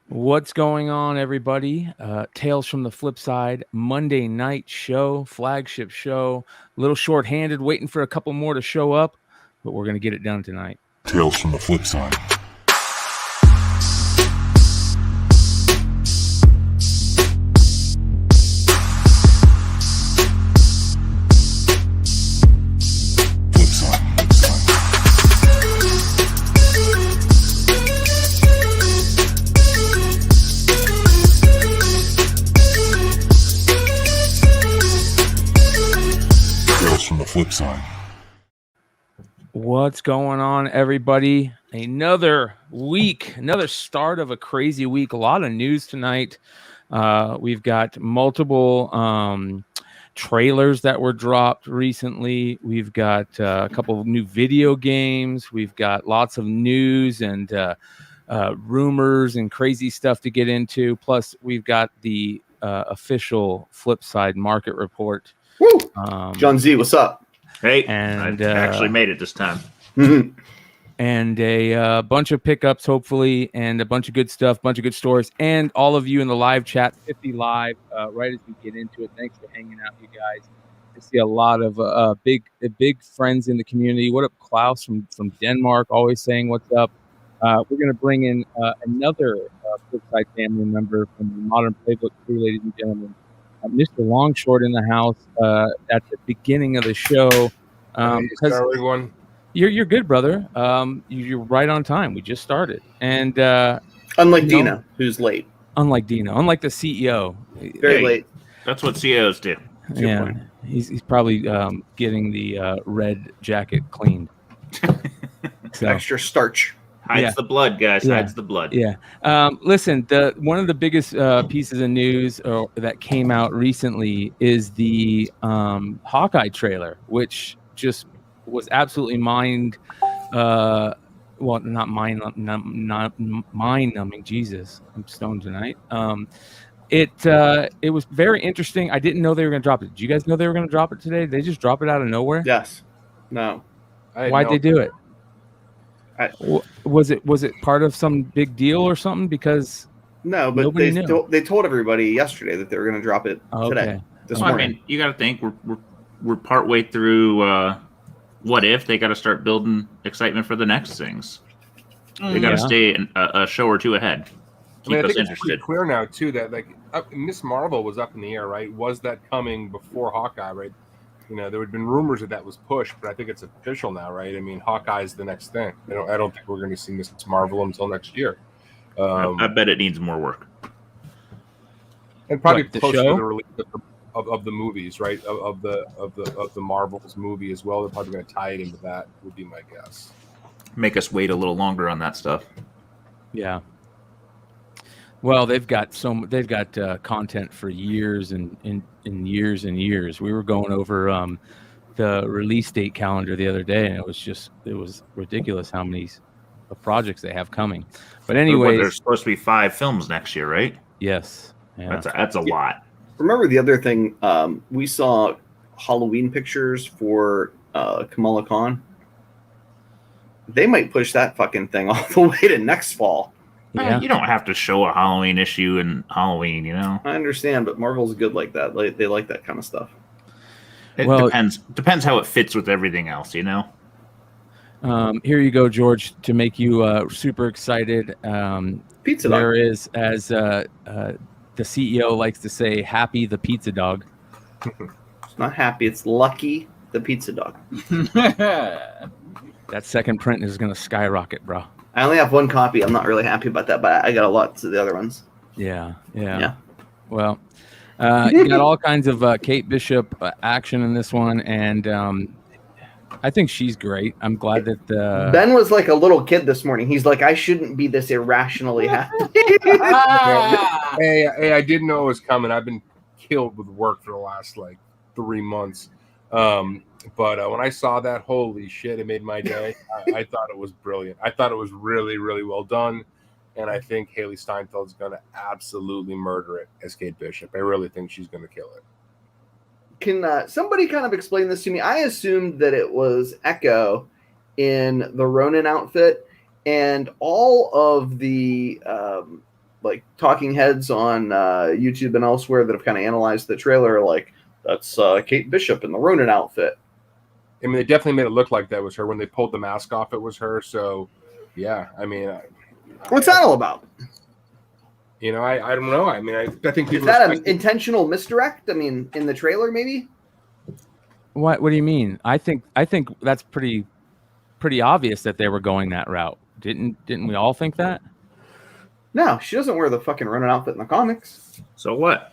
What's going on, everybody? Tales from the Flipside, Monday night show, flagship show. A little short-handed, waiting for a couple more to show up, but we're going to get it done tonight. Tales from the Flipside. Flipside. What's going on, everybody? Another week, another start of a crazy week. A lot of news tonight. We've got multiple trailers that were dropped recently. We've got a couple of new video games. We've got lots of news and rumors and crazy stuff to get into. Plus, we've got the official Flipside market report. Woo! John Z, what's up? Hey, and I actually made it this time. And a bunch of pickups, hopefully, and a bunch of good stuff, bunch of good stories, and all of you in the live chat, 50 live, right as we get into it. Thanks for hanging out, you guys. I see a lot of big friends in the community. What up, Klaus from Denmark, always saying what's up. We're going to bring in another Flipside family member from the Modern Playbook crew, ladies and gentlemen. Mr. Longshort in the house at the beginning of the show. Everyone. You're good, brother. You're right on time. We just started, and unlike Dina, who's late. Unlike Dina, unlike the CEO, very late. That's what CEOs do. Yeah, he's probably getting the red jacket cleaned. So. Extra starch. Hides the blood, guys. Hides the blood. Yeah. Listen, one of the biggest pieces of news that came out recently is the Hawkeye trailer, which just was absolutely not mind-numbing. Jesus, I'm stoned tonight. It was very interesting. I didn't know they were going to drop it. Did you guys know they were going to drop it today? They just drop it out of nowhere? Yes. No. Why'd they do it? Was it part of some big deal or something? Because no, but they told everybody yesterday that they were going to drop it today. This morning. I mean, you got to think we're partway through. What if they got to start building excitement for the next things? They got to stay a show or two ahead. Keep us interested. It's pretty clear now too that Miss Marvel was up in the air, right? Was that coming before Hawkeye, right? You know, there had been rumors that was pushed, but I think it's official now, right? I mean, Hawkeye's the next thing. I don't think we're going to see Miss Marvel until next year. I bet it needs more work. And probably close to the release of the movies, right? Of the Marvel's movie as well. They're probably going to tie it into that. Would be my guess. Make us wait a little longer on that stuff. Yeah. Well, they've got content for years and years and years. We were going over the release date calendar the other day, and it was ridiculous how many projects they have coming. But anyway, there's supposed to be 5 films next year, right? Yes, yeah. That's a lot. Remember the other thing? We saw Halloween pictures for Kamala Khan. They might push that fucking thing all the way to next fall. Yeah. You don't have to show a Halloween issue in Halloween, you know. I understand, but Marvel's good like that. They like that kind of stuff. It depends how it fits with everything else, you know. Here you go, George, to make you super excited. Pizza there dog. is, as the CEO likes to say, Happy the Pizza Dog. It's not Happy, it's Lucky the Pizza Dog. That second print is going to skyrocket, bro. I only have one copy. I'm not really happy about that, but I got a lot to the other ones. Yeah. Well, you got all kinds of Kate Bishop action in this one, and I think she's great. I'm glad that Ben was like a little kid this morning. He's like, I shouldn't be this irrationally happy. Hey, I didn't know it was coming. I've been killed with work for the last 3 months. But when I saw that, holy shit, it made my day. I thought it was brilliant. I thought it was really, really well done. And I think Haley Steinfeld's going to absolutely murder it as Kate Bishop. I really think she's going to kill it. Can somebody kind of explain this to me? I assumed that it was Echo in the Ronin outfit, and all of the like talking heads on YouTube and elsewhere that have kind of analyzed the trailer, like that's Kate Bishop in the Ronin outfit. I mean, they definitely made it look like that was her. When they pulled the mask off, it was her. So, yeah, I mean, What's that all about? You know, I don't know. I mean, I think people is that an intentional misdirect? I mean, in the trailer, maybe. What do you mean? I think that's pretty obvious that they were going that route. Didn't we all think that? No, she doesn't wear the fucking Ronin outfit in the comics. So what?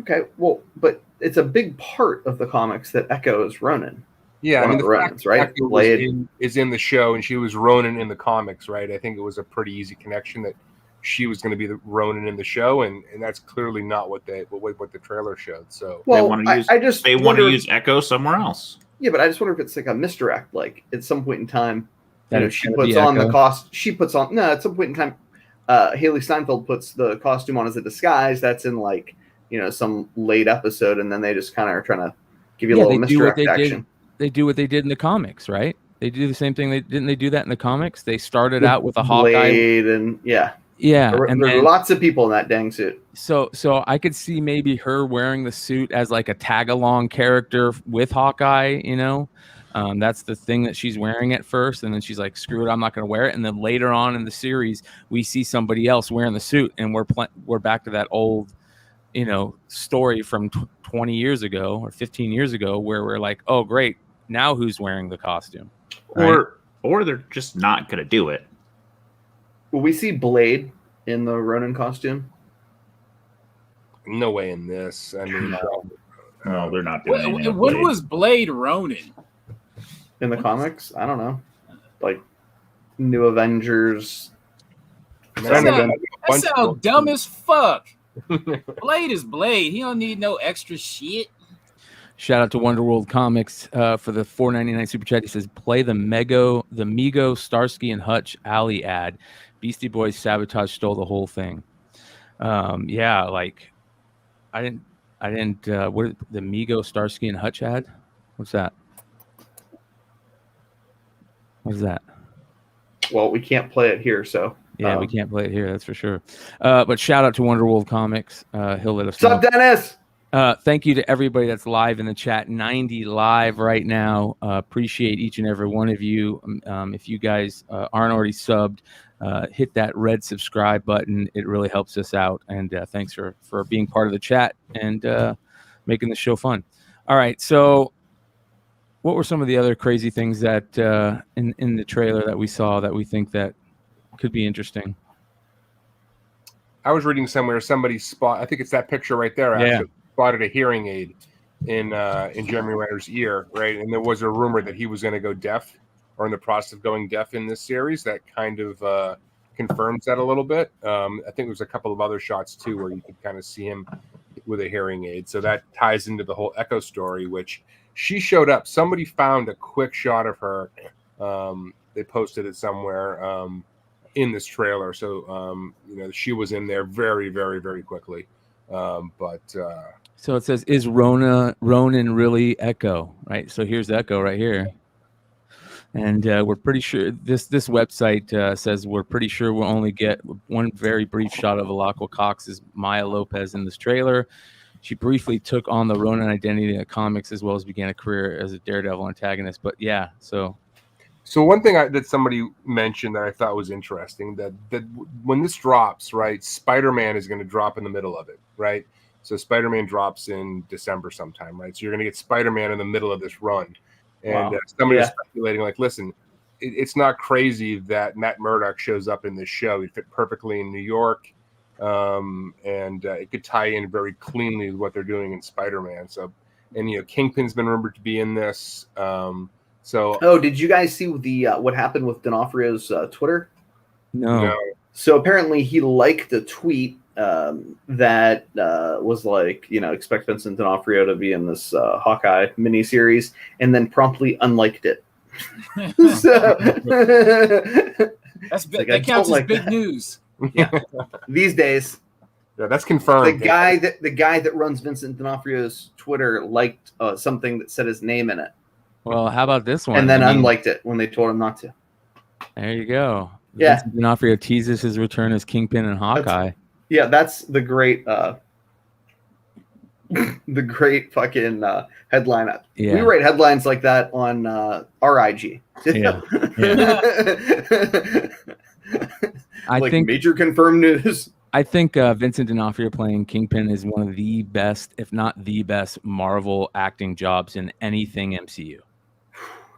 Okay, well, but it's a big part of the comics that Echo is Ronin. Yeah, One I mean, of the the fact Ronins, right? that Blade is in the show, and she was Ronin in the comics, right? I think it was a pretty easy connection that she was going to be the Ronin in the show, and that's clearly not what the trailer showed. So, well, they want to use they want to use Echo somewhere else. Yeah, but I just wonder if it's like a misdirect. Like at some point in time, That you know, it's she gonna puts be on Echo? the cost. She puts on no. At some point in time, Haley Steinfeld puts the costume on as a disguise. That's in like some late episode, and then they just kind of are trying to give you a little misdirect action. They do what they did in the comics, right? They do the same thing. Didn't they do that in the comics? They started out with a Hawkeye. Blade and Yeah, there and were then lots of people in that dang suit. so I could see maybe her wearing the suit as like a tag along character with Hawkeye. That's the thing that she's wearing at first, and then she's like, "Screw it, I'm not going to wear it." And then later on in the series, we see somebody else wearing the suit, and we're back to that old, story from 20 years ago or 15 years ago, where we're like, "Oh, great, now who's wearing the costume?" Right? Or they're just not going to do it. Will we see Blade in the Ronin costume? no way in this. I mean, No, they're not doing anything. with When Blade. was Blade Ronin? In the comics? I don't know. Like New Avengers. That sounds dumb as fuck. Blade is Blade. He don't need no extra shit. Shout out to Wonderworld Comics for the $4.99 super chat. He says, "Play the Mego, Starsky and Hutch alley ad. Beastie Boys Sabotage stole the whole thing." Yeah, like I didn't. What the Mego, Starsky and Hutch ad? What's that? What's that? Well, we can't play it here, so. Yeah, we can't play it here. That's for sure. But shout out to Wonderworld Comics. He'll let us know. What's up, Dennis? Thank you to everybody that's live in the chat. 90 live right now. Appreciate each and every one of you. If you guys aren't already subbed, hit that red subscribe button. It really helps us out. And thanks for being part of the chat and making the show fun. All right. So what were some of the other crazy things that in the trailer that we saw that we think that could be interesting? I was reading somewhere somebody I think it's that picture right there. Actually spotted a hearing aid in Jeremy Renner's ear, right? And there was a rumor that he was going to go deaf or in the process of going deaf in this series. That kind of confirms that a little bit. I think there's a couple of other shots too where you could kind of see him with a hearing aid. So that ties into the whole Echo story, which she showed up. Somebody found a quick shot of her. They posted it somewhere in this trailer. So, she was in there very, very, very quickly. So it says, "Is Ronin really Echo?" Right. So here's Echo right here, and we're pretty sure this website says we're pretty sure we'll only get one very brief shot of Alaqua Cox's Maya Lopez in this trailer. She briefly took on the Ronin identity in the comics as well as began a career as a Daredevil antagonist. But yeah, so one thing that somebody mentioned that I thought was interesting that when this drops, right, Spider-Man is going to drop in the middle of it, right? So Spider-Man drops in December sometime, right? So you're going to get Spider-Man in the middle of this run. And somebody was speculating, like, listen, it's not crazy that Matt Murdock shows up in this show. He'd fit perfectly in New York, and it could tie in very cleanly with what they're doing in Spider-Man. So, and, Kingpin's been rumored to be in this. Did you guys see the what happened with D'Onofrio's Twitter? no. So apparently he liked a tweet that was like, expect Vincent D'Onofrio to be in this Hawkeye miniseries, and then promptly unliked it. That counts as big news. Yeah, these days. Yeah, that's confirmed. The guy that runs Vincent D'Onofrio's Twitter liked something that said his name in it. Well, how about this one? And then unliked it when they told him not to. There you go. Yeah. Vincent D'Onofrio teases his return as Kingpin and Hawkeye. That's the great the great fucking headline. Yeah. We write headlines like that on our IG. Yeah. I Like think major confirmed news. I think Vincent D'Onofrio playing Kingpin is one of the best, if not the best, Marvel acting jobs in anything MCU.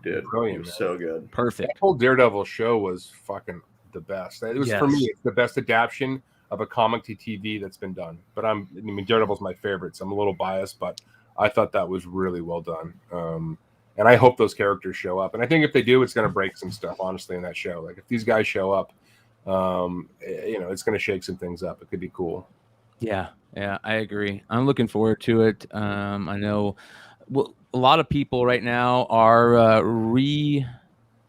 Dude, Brilliant, he was man. so good. Perfect. That whole Daredevil show was fucking the best. It was for me, Yes. it's the best adaptation of a comic to TV that's been done. But I mean, Daredevil's my favorite, so I'm a little biased, but I thought that was really well done. And I hope those characters show up. And I think if they do, it's going to break some stuff, honestly, in that show. Like if these guys show up, it's going to shake some things up. It could be cool. Yeah, I agree. I'm looking forward to it. I know a lot of people right now are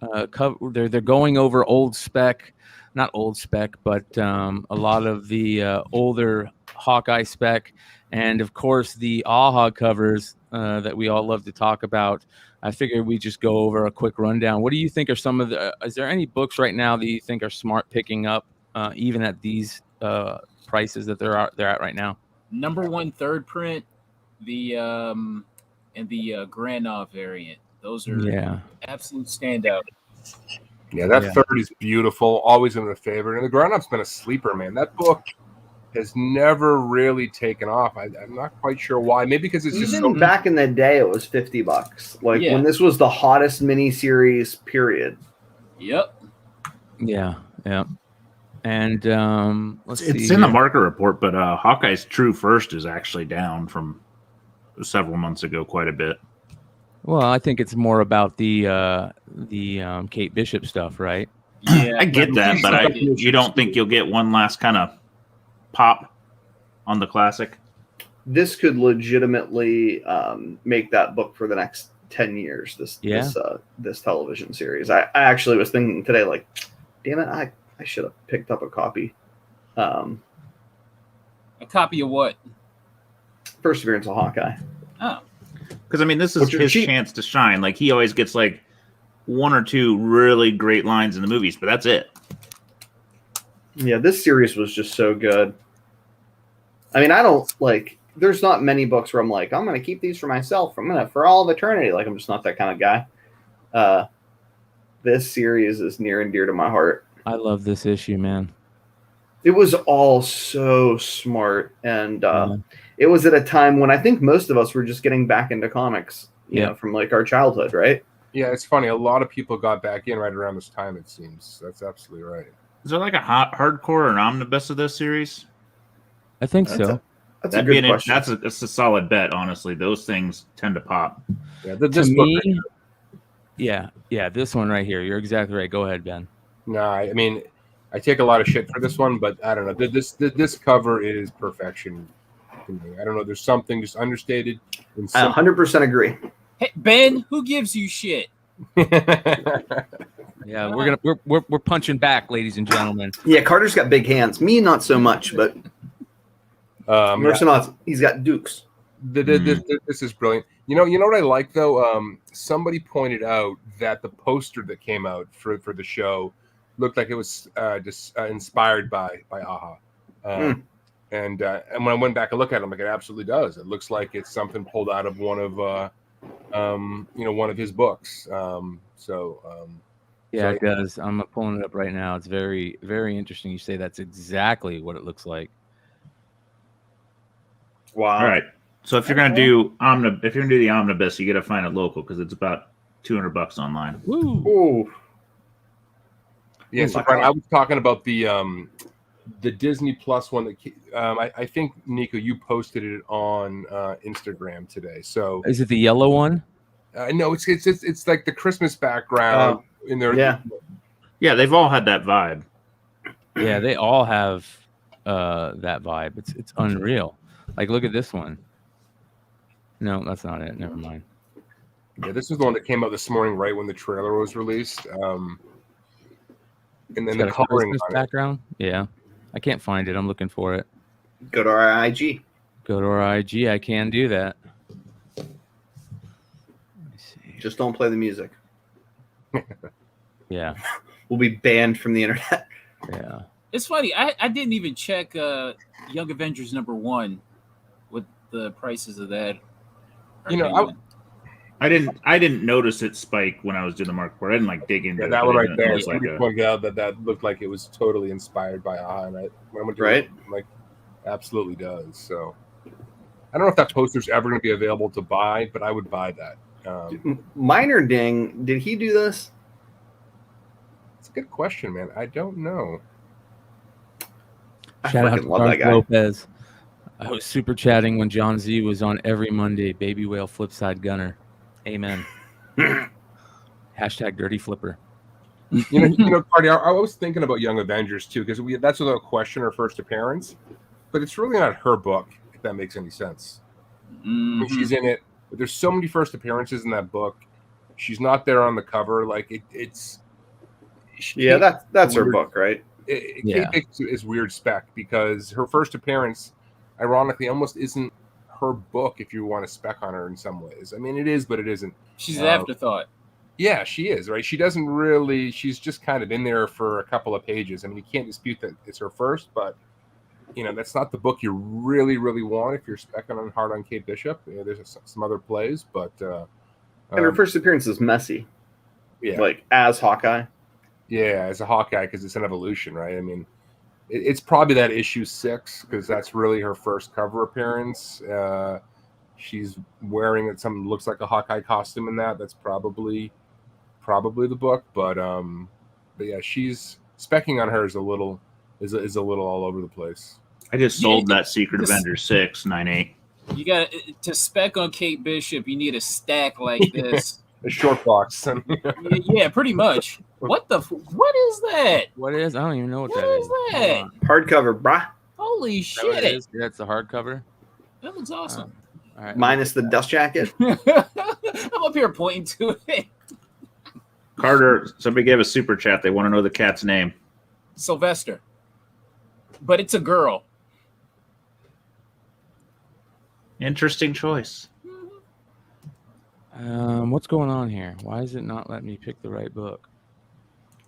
they're going over old spec, not old spec, but a lot of the older Hawkeye spec, and of course the AHA covers that we all love to talk about. I figured we just go over a quick rundown. What do you think are some of the? Is there any books right now that you think are smart picking up, even at these prices that they're at right now? Number one third print, the and the Granov variant. Those are absolute standout. Yeah, that third is beautiful. Always been a favorite. And the Grown-Up's been a sleeper, man. That book has never really taken off. I'm not quite sure why. Maybe because it's just so Back in the day, it was $50. Like when this was the hottest miniseries, period. Yep. Yeah. And let's see. It's in the market report, but Hawkeye's True First is actually down from several months ago quite a bit. Well, I think it's more about the Kate Bishop stuff, right? Yeah, I get that, but you don't think you'll get one last kind of pop on the classic? This could legitimately make that book for the next 10 years. This television series. I actually was thinking today, like, damn it, I should have picked up a copy. A copy of what? Perseverance of Hawkeye. Oh. Because, I mean, this is his chance to shine. Like, he always gets, like, one or two really great lines in the movies, but that's it. Yeah, this series was just so good. I mean, I don't, like, there's not many books where I'm like, I'm going to keep these for myself. For all of eternity. Like, I'm just not that kind of guy. This series is near and dear to my heart. I love this issue, man. It was all so smart, and it was at a time when I think most of us were just getting back into comics, you know, from like our childhood, right? Yeah, it's funny. A lot of people got back in right around this time, it seems. That's absolutely right. Is there like a hardcore or an omnibus of this series? I think so. That's a good question. That's a solid bet, honestly. Those things tend to pop. Yeah, this one right here. You're exactly right. Go ahead, Ben. No, I mean, I take a lot of shit for this one, but I don't know. This cover is perfection to me. I don't know. There's something just understated. I 100% agree. Hey, Ben, who gives you shit? Yeah, we're punching back, ladies and gentlemen. Yeah, Carter's got big hands. Me, not so much, but he's got dukes. This is brilliant. You know what I like though? Somebody pointed out that the poster that came out for the show looked like it was inspired by AHA. And when I went back and looked at it, I'm like, it absolutely does. It looks like it's something pulled out of one of one of his books. Yeah, it does. I'm pulling it up right now. It's very, very interesting. You say that's exactly what it looks like. Wow. All right. So if you're gonna do the omnibus, you got to find it local because it's about $200 online. Woo! Ooh. Yeah, so Brian, I was talking about the Disney Plus one that I think Nico, you posted it on Instagram today. So is it the yellow one? No, it's like the Christmas background in there. Yeah, they've all had that vibe. Yeah, they all have that vibe. It's unreal. Like, look at this one. No, that's not it. Never mind. Yeah, this was the one that came out this morning, right when the trailer was released. And then the coloring on background. Yeah, I can't find it. I'm looking for it. Go to our IG. Go to our IG. I can do that. Let me see. Just don't play the music. Yeah. will be banned from the internet. Yeah. It's funny. I didn't even check Young Avengers #1 with the prices of that. I didn't notice it spike when I was doing the market report. I didn't like dig into it. That one right there. Like Somebody pointed out that looked like it was totally inspired by AHA, and when I went to Right. look, I'm like, absolutely does. So I don't know if that poster's ever going to be available to buy, but I would buy that. Minor Ding, did he do this? It's a good question, man. I don't know. I Shout out fucking to love that Garth guy. Lopez. I was super chatting when John Z was on every Monday. Baby Whale Flipside Gunner. Amen. Hashtag Dirty Flipper. You know, Cardi, I was thinking about Young Avengers too, because that's without question her first appearance, but it's really not her book, if that makes any sense. I mean, she's in it, but there's so many first appearances in that book. She's not there on the cover. Like it's. Yeah, that's her book, right? Kate Bishop is weird spec because her first appearance, ironically, almost isn't her book if you want to spec on her in some ways. I mean, it is, but it isn't. She's an afterthought. Yeah, she is, right? She doesn't really, she's just kind of in there for a couple of pages. I mean, you can't dispute that it's her first, but, you know, that's not the book you really, really want if you're specking on hard on Kate Bishop. You know, there's some other plays, but... and her first appearance is messy. Yeah. Like, as Hawkeye. Yeah, as a Hawkeye, because it's an evolution, right? I mean, it's probably that issue 6, because that's really her first cover appearance. She's wearing something that looks like a Hawkeye costume in that. That's probably the book, but yeah, she's specking on her is a little all over the place. I just sold that Secret Avengers 698. You got to spec on Kate Bishop. You need a stack like this. A short box. Yeah, pretty much. What is that? What is? I don't even know what What that is that? Hardcover, brah. Holy Is that what it shit! is? Yeah, it's the hardcover. That looks awesome. All right. Minus the dust jacket. I'm up here pointing to it. Carter, somebody gave a super chat. They want to know the cat's name. Sylvester, but it's a girl. Interesting choice. What's going on here? Why is it not letting me pick the right book?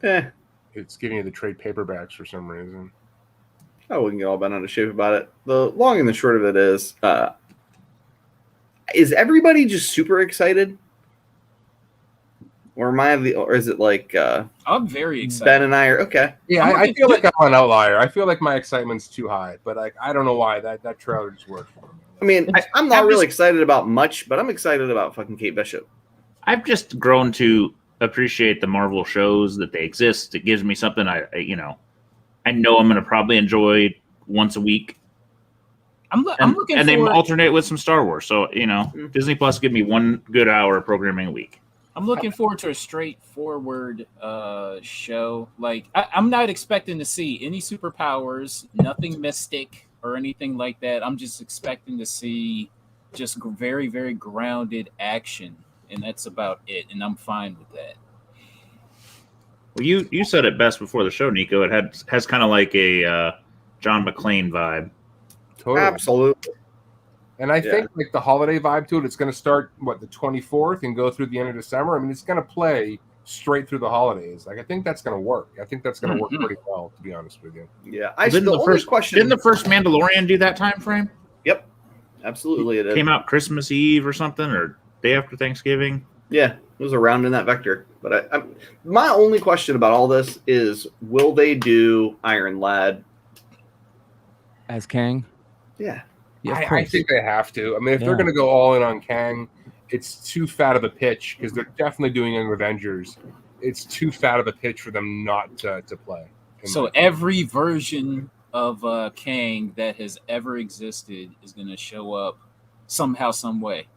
It's giving you the trade paperbacks for some reason. Oh, we can get all bent out of shape about it. The long and the short of it is everybody just super excited? Or is it like I'm very excited. Ben and I are okay. Yeah, I feel like I'm an outlier. I feel like my excitement's too high, but I don't know why that trailer just worked for me. I mean, I'm not really excited about much, but I'm excited about fucking Kate Bishop. I've just grown to appreciate the Marvel shows that they exist. It gives me something I know I'm going to probably enjoy once a week. I'm looking and for... they alternate with some Star Wars. So, Disney Plus give me 1 good hour of programming a week. I'm looking forward to a straightforward show. Like, I'm not expecting to see any superpowers, nothing mystic or anything like that. I'm just expecting to see just very, very grounded action, and that's about it. And I'm fine with that. Well, you said it best before the show, Nico. It has kind of like a John McClane vibe. Totally. Absolutely. And I think like the holiday vibe to it, it's going to start the 24th and go through the end of December. I mean, it's going to play straight through the holidays. Like I think that's going to work. I think that's going to work pretty well, to be honest with you. Yeah, Didn't the first Mandalorian do that time frame? Yep, absolutely. It came out Christmas Eve or something, or day after Thanksgiving. Yeah, it was around in that vector. But my only question about all this is, will they do Iron Lad as Kang? Yeah. Yeah, I think they have to. I mean, if they're going to go all in on Kang, it's too fat of a pitch because they're definitely doing Young Avengers. It's too fat of a pitch for them not to play. So every version of Kang that has ever existed is going to show up somehow, some way.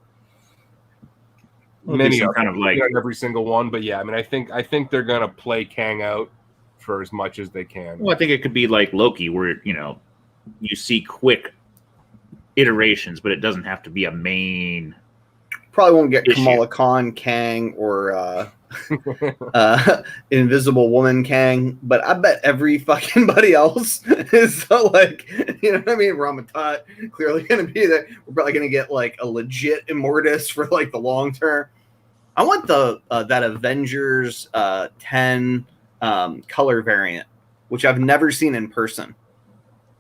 Many are kind of like every single one, but yeah, I mean, I think they're going to play Kang out for as much as they can. Well, I think it could be like Loki, where you see quick iterations, but it doesn't have to be a main. Probably won't get Kamala Khan Kang or Invisible Woman Kang, but I bet every fucking buddy else is like, you know what I mean? Ramatat clearly going to be there. We're probably going to get like a legit Immortus for like the long term. I want that Avengers 10 color variant, which I've never seen in person,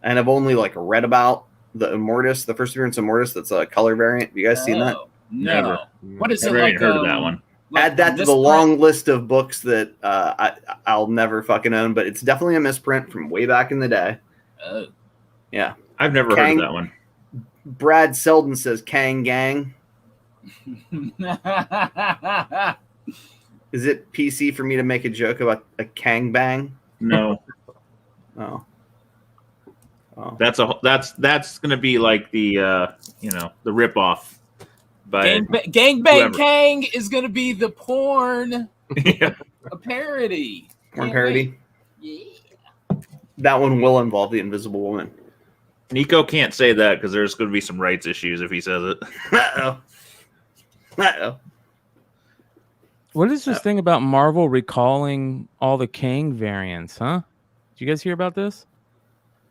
and I've only like read about the Immortus, the first appearance of Immortus. That's a color variant. Have you guys seen that? No. Never. What is Never it even like? heard of that one. Like Add that to the misprint? long list of books that I'll never fucking own, but it's definitely a misprint from way back in the day. Oh. Yeah. I've never heard Kang- of that one. Brad Selden says Kang Gang. Is it PC for me to make a joke about a Kang Bang? No. Oh. That's gonna be like the the ripoff. By Gang Bang whoever. Kang is going to be the porn, Yeah. a parody. Porn Can't parody. wait. Yeah. That one will involve the Invisible Woman. Nico can't say that because there's going to be some rights issues if he says it. Uh-oh. What is this thing about Marvel recalling all the Kang variants, huh? Did you guys hear about this?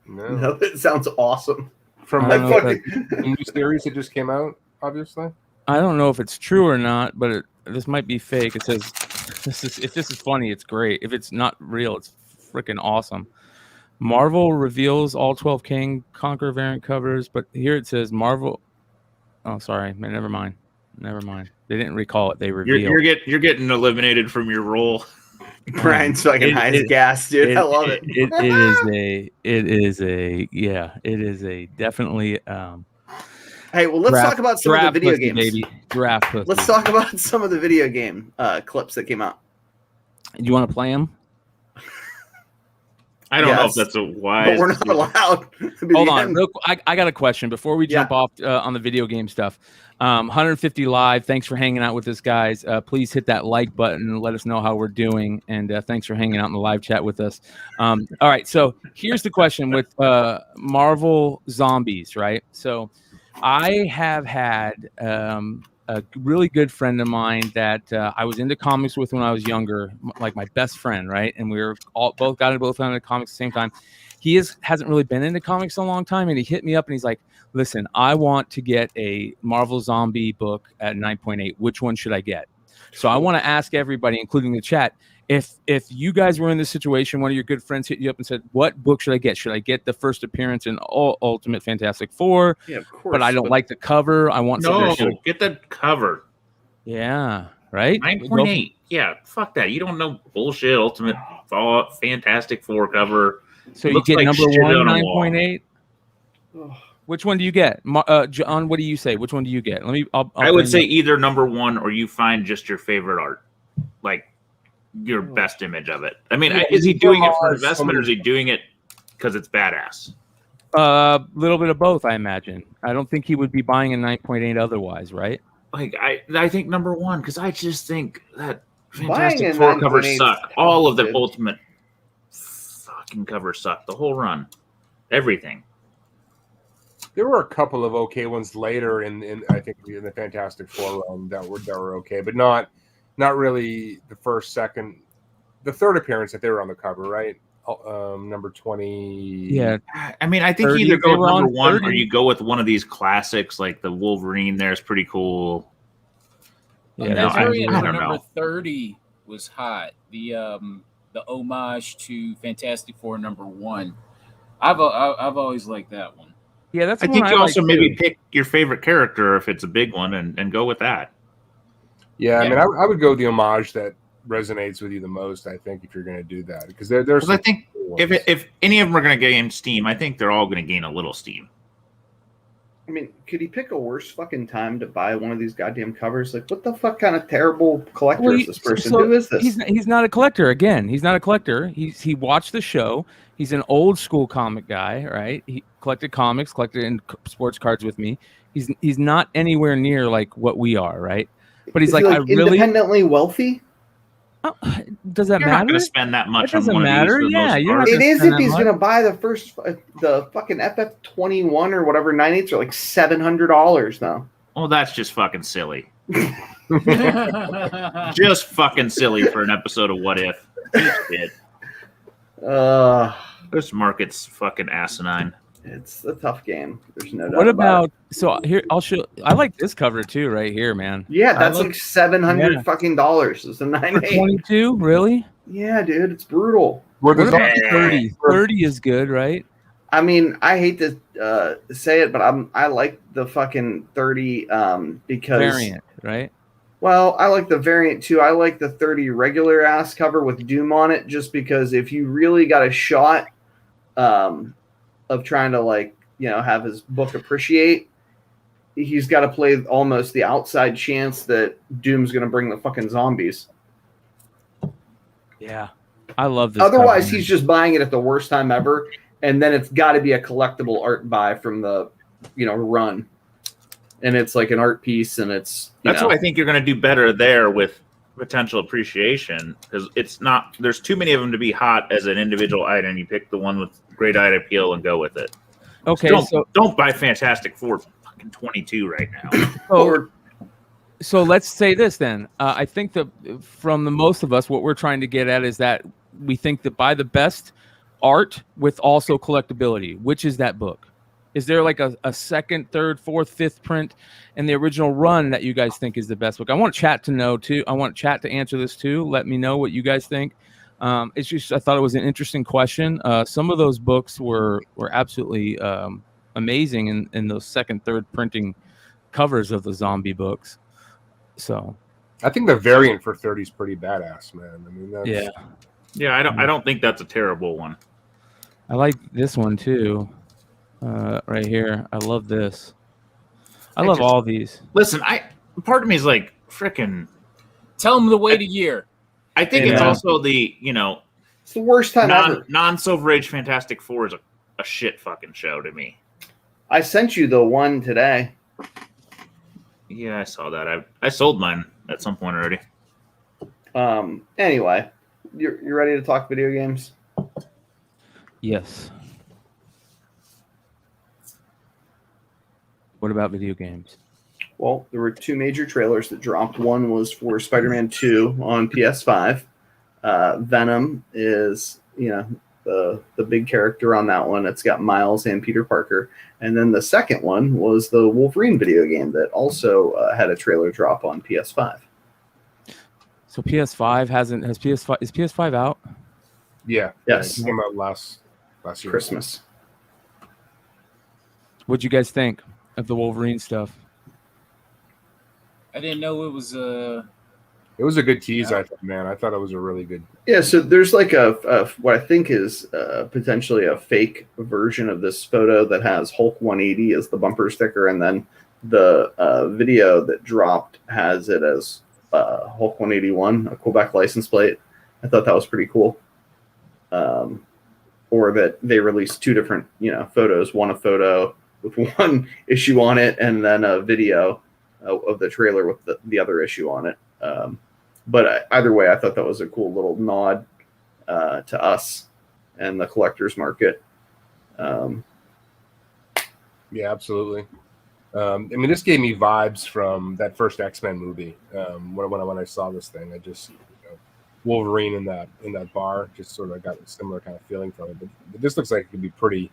No, it sounds awesome. From I like don't know if the new series that just came out, obviously. I don't know if it's true or not, but this might be fake. It says if this is funny, it's great. If it's not real, it's freaking awesome. Marvel reveals all 12 King Conqueror variant covers, but here it says Marvel. Oh, sorry, man, never mind. They didn't recall it. They revealed. You're getting eliminated from your role. Brian's fucking high as gas, dude. I love it. It is a definitely. Hey, well, let's talk about some of the video games. Baby. Draft pussy. Let's talk about some of the video game clips that came out. Do you want to play them? I don't know if Yes, that's a But wise. we're not allowed. Hold on. I got a question before we jump off on the video game stuff. 150 live. Thanks for hanging out with us, guys. Please hit that like button and let us know how we're doing. And thanks for hanging out in the live chat with us. All right. So here's the question with Marvel Zombies, right? So I have had a really good friend of mine that I was into comics with when I was younger, like my best friend, right? And we were both got into comics at the same time. He hasn't really been into comics in a long time, and he hit me up and he's like, "Listen, I want to get a Marvel Zombie book at 9.8. Which one should I get?" So I want to ask everybody, including the chat, if you guys were in this situation, one of your good friends hit you up and said, "What book should I get? Should I get the first appearance in Ultimate Fantastic Four? Yeah, of course. But I don't like the cover. I want something." Get the cover. Yeah, right? 9.8. Yeah, fuck that. You don't know bullshit. Ultimate Fantastic Four cover. So you Looks get like number shit one, on a wall. 9.8. Which one do you get, John? What do you say? Which one do you get? I would say either number one or you find just your favorite art, like your best image of it. I mean, is he doing it for investment or is he doing it because it's badass? A little bit of both, I imagine. I don't think he would be buying a 9.8 otherwise, right? Like I think number one because I just think that Buying Fantastic a Four covers 9.8 suck. All of the good. Ultimate fucking covers suck. The whole run, everything. There were a couple of okay ones later in I think in the Fantastic Four run that were okay, but not really the first, second, the third appearance that they were on the cover, right? Number 20. Yeah. I mean, I think 30, you either go they were with number on one 30. or you go with one of these classics like the Wolverine. There's pretty cool. Yeah, That variant I for don't number know. 30 was hot. The homage to Fantastic Four number 1. I've always liked that one. Yeah, that's. I the think one you like also too. maybe pick your favorite character if it's a big one and go with that. Yeah, I Yeah. mean, I would go the homage that resonates with you the most. I think if you're going to do that, because there's. Because I think if any of them are going to gain steam, I think they're all going to gain a little steam. I mean, could he pick a worse fucking time to buy one of these goddamn covers? Like, what the fuck kind of terrible collector is this person? Who is this? He's not a collector. Again, he's not a collector. He watched the show. He's an old school comic guy, right? He collected comics, collected sports cards with me. He's not anywhere near like what we are, right? But he's Is like, he, I really. independently wealthy? Oh, does that You're not matter? going to spend that much It on doesn't one matter. of these. Yeah, you're not It gonna is spend if that he's much. gonna buy the fucking FF21 or whatever 9.8s are like $700 now. Oh, that's just fucking silly. Just fucking silly for an episode of What If. Shit. This market's fucking asinine. It's a tough game. There's no doubt. What about about so here? I'll show. I like this cover too, right here, man. it. Yeah, I that's like- like $700 fucking dollars. It's a For 9.8. 22, really? Yeah, dude, it's brutal. Where What there's about all- 30? 30 is good, right? I mean, I hate to say it, but I like the fucking 30 because Variant, right? well, I like the variant too. I like the 30 regular ass cover with Doom on it, just because if you really got a shot of trying to like have his book appreciate, he's got to play almost the outside chance that Doom's going to bring the fucking zombies. Yeah. I love this. Otherwise, cover, he's just buying it at the worst time ever, and then it's got to be a collectible art buy from the run, and it's like an art piece, and it's That's why I think you're going to do better there with potential appreciation, because it's not. There's too many of them to be hot as an individual item. You pick the one with great eye appeal and go with it. Okay, Don't buy Fantastic Four fucking 22 right now. So let's say this then. I think that from the most of us, what we're trying to get at is that we think that buy the best art with also collectability. Which is that book? Is there like a second, third, fourth, fifth print in the original run that you guys think is the best book? I want chat to know too. I want chat to answer this too. Let me know what you guys think. It's just I thought it was an interesting question. Some of those books were absolutely amazing in those second, third printing covers of the zombie books. So I think the variant for 30 is pretty badass, man. I mean, that's, Yeah, I don't think that's a terrible one. I like this one too. Right here. I love this. I love all these. Listen, part of me is like freaking. Tell them to wait a year. I think it's also the it's the worst time ever. Non-Silver Age Fantastic Four is a shit fucking show to me. I sent you the one today. Yeah, I saw that. I sold mine at some point already. Anyway, you're ready to talk video games? Yes. What about video games? Well, there were two major trailers that dropped. One was for Spider-Man 2 on PS5. Venom is, the big character on that one. It's got Miles and Peter Parker. And then the second one was the Wolverine video game that also had a trailer drop on PS5. So PS5 is PS5 out? yeah. Yes. It came out last year. Christmas. What'd you guys think of the Wolverine stuff? I didn't know it was It was a good tease, I thought, man. I thought it was a really good. Yeah, so there's like a what I think is potentially a fake version of this photo that has Hulk 180 as the bumper sticker, and then the video that dropped has it as Hulk 181, a Quebec license plate. I thought that was pretty cool. Or that they released two different, photos. One a photo with one issue on it, and then a video of the trailer with the other issue on it. But either way, I thought that was a cool little nod to us and the collector's market. Yeah, absolutely. I mean, this gave me vibes from that first X-Men movie. When I saw this thing, I just Wolverine in that bar just sort of got a similar kind of feeling from it. But this looks like it could be pretty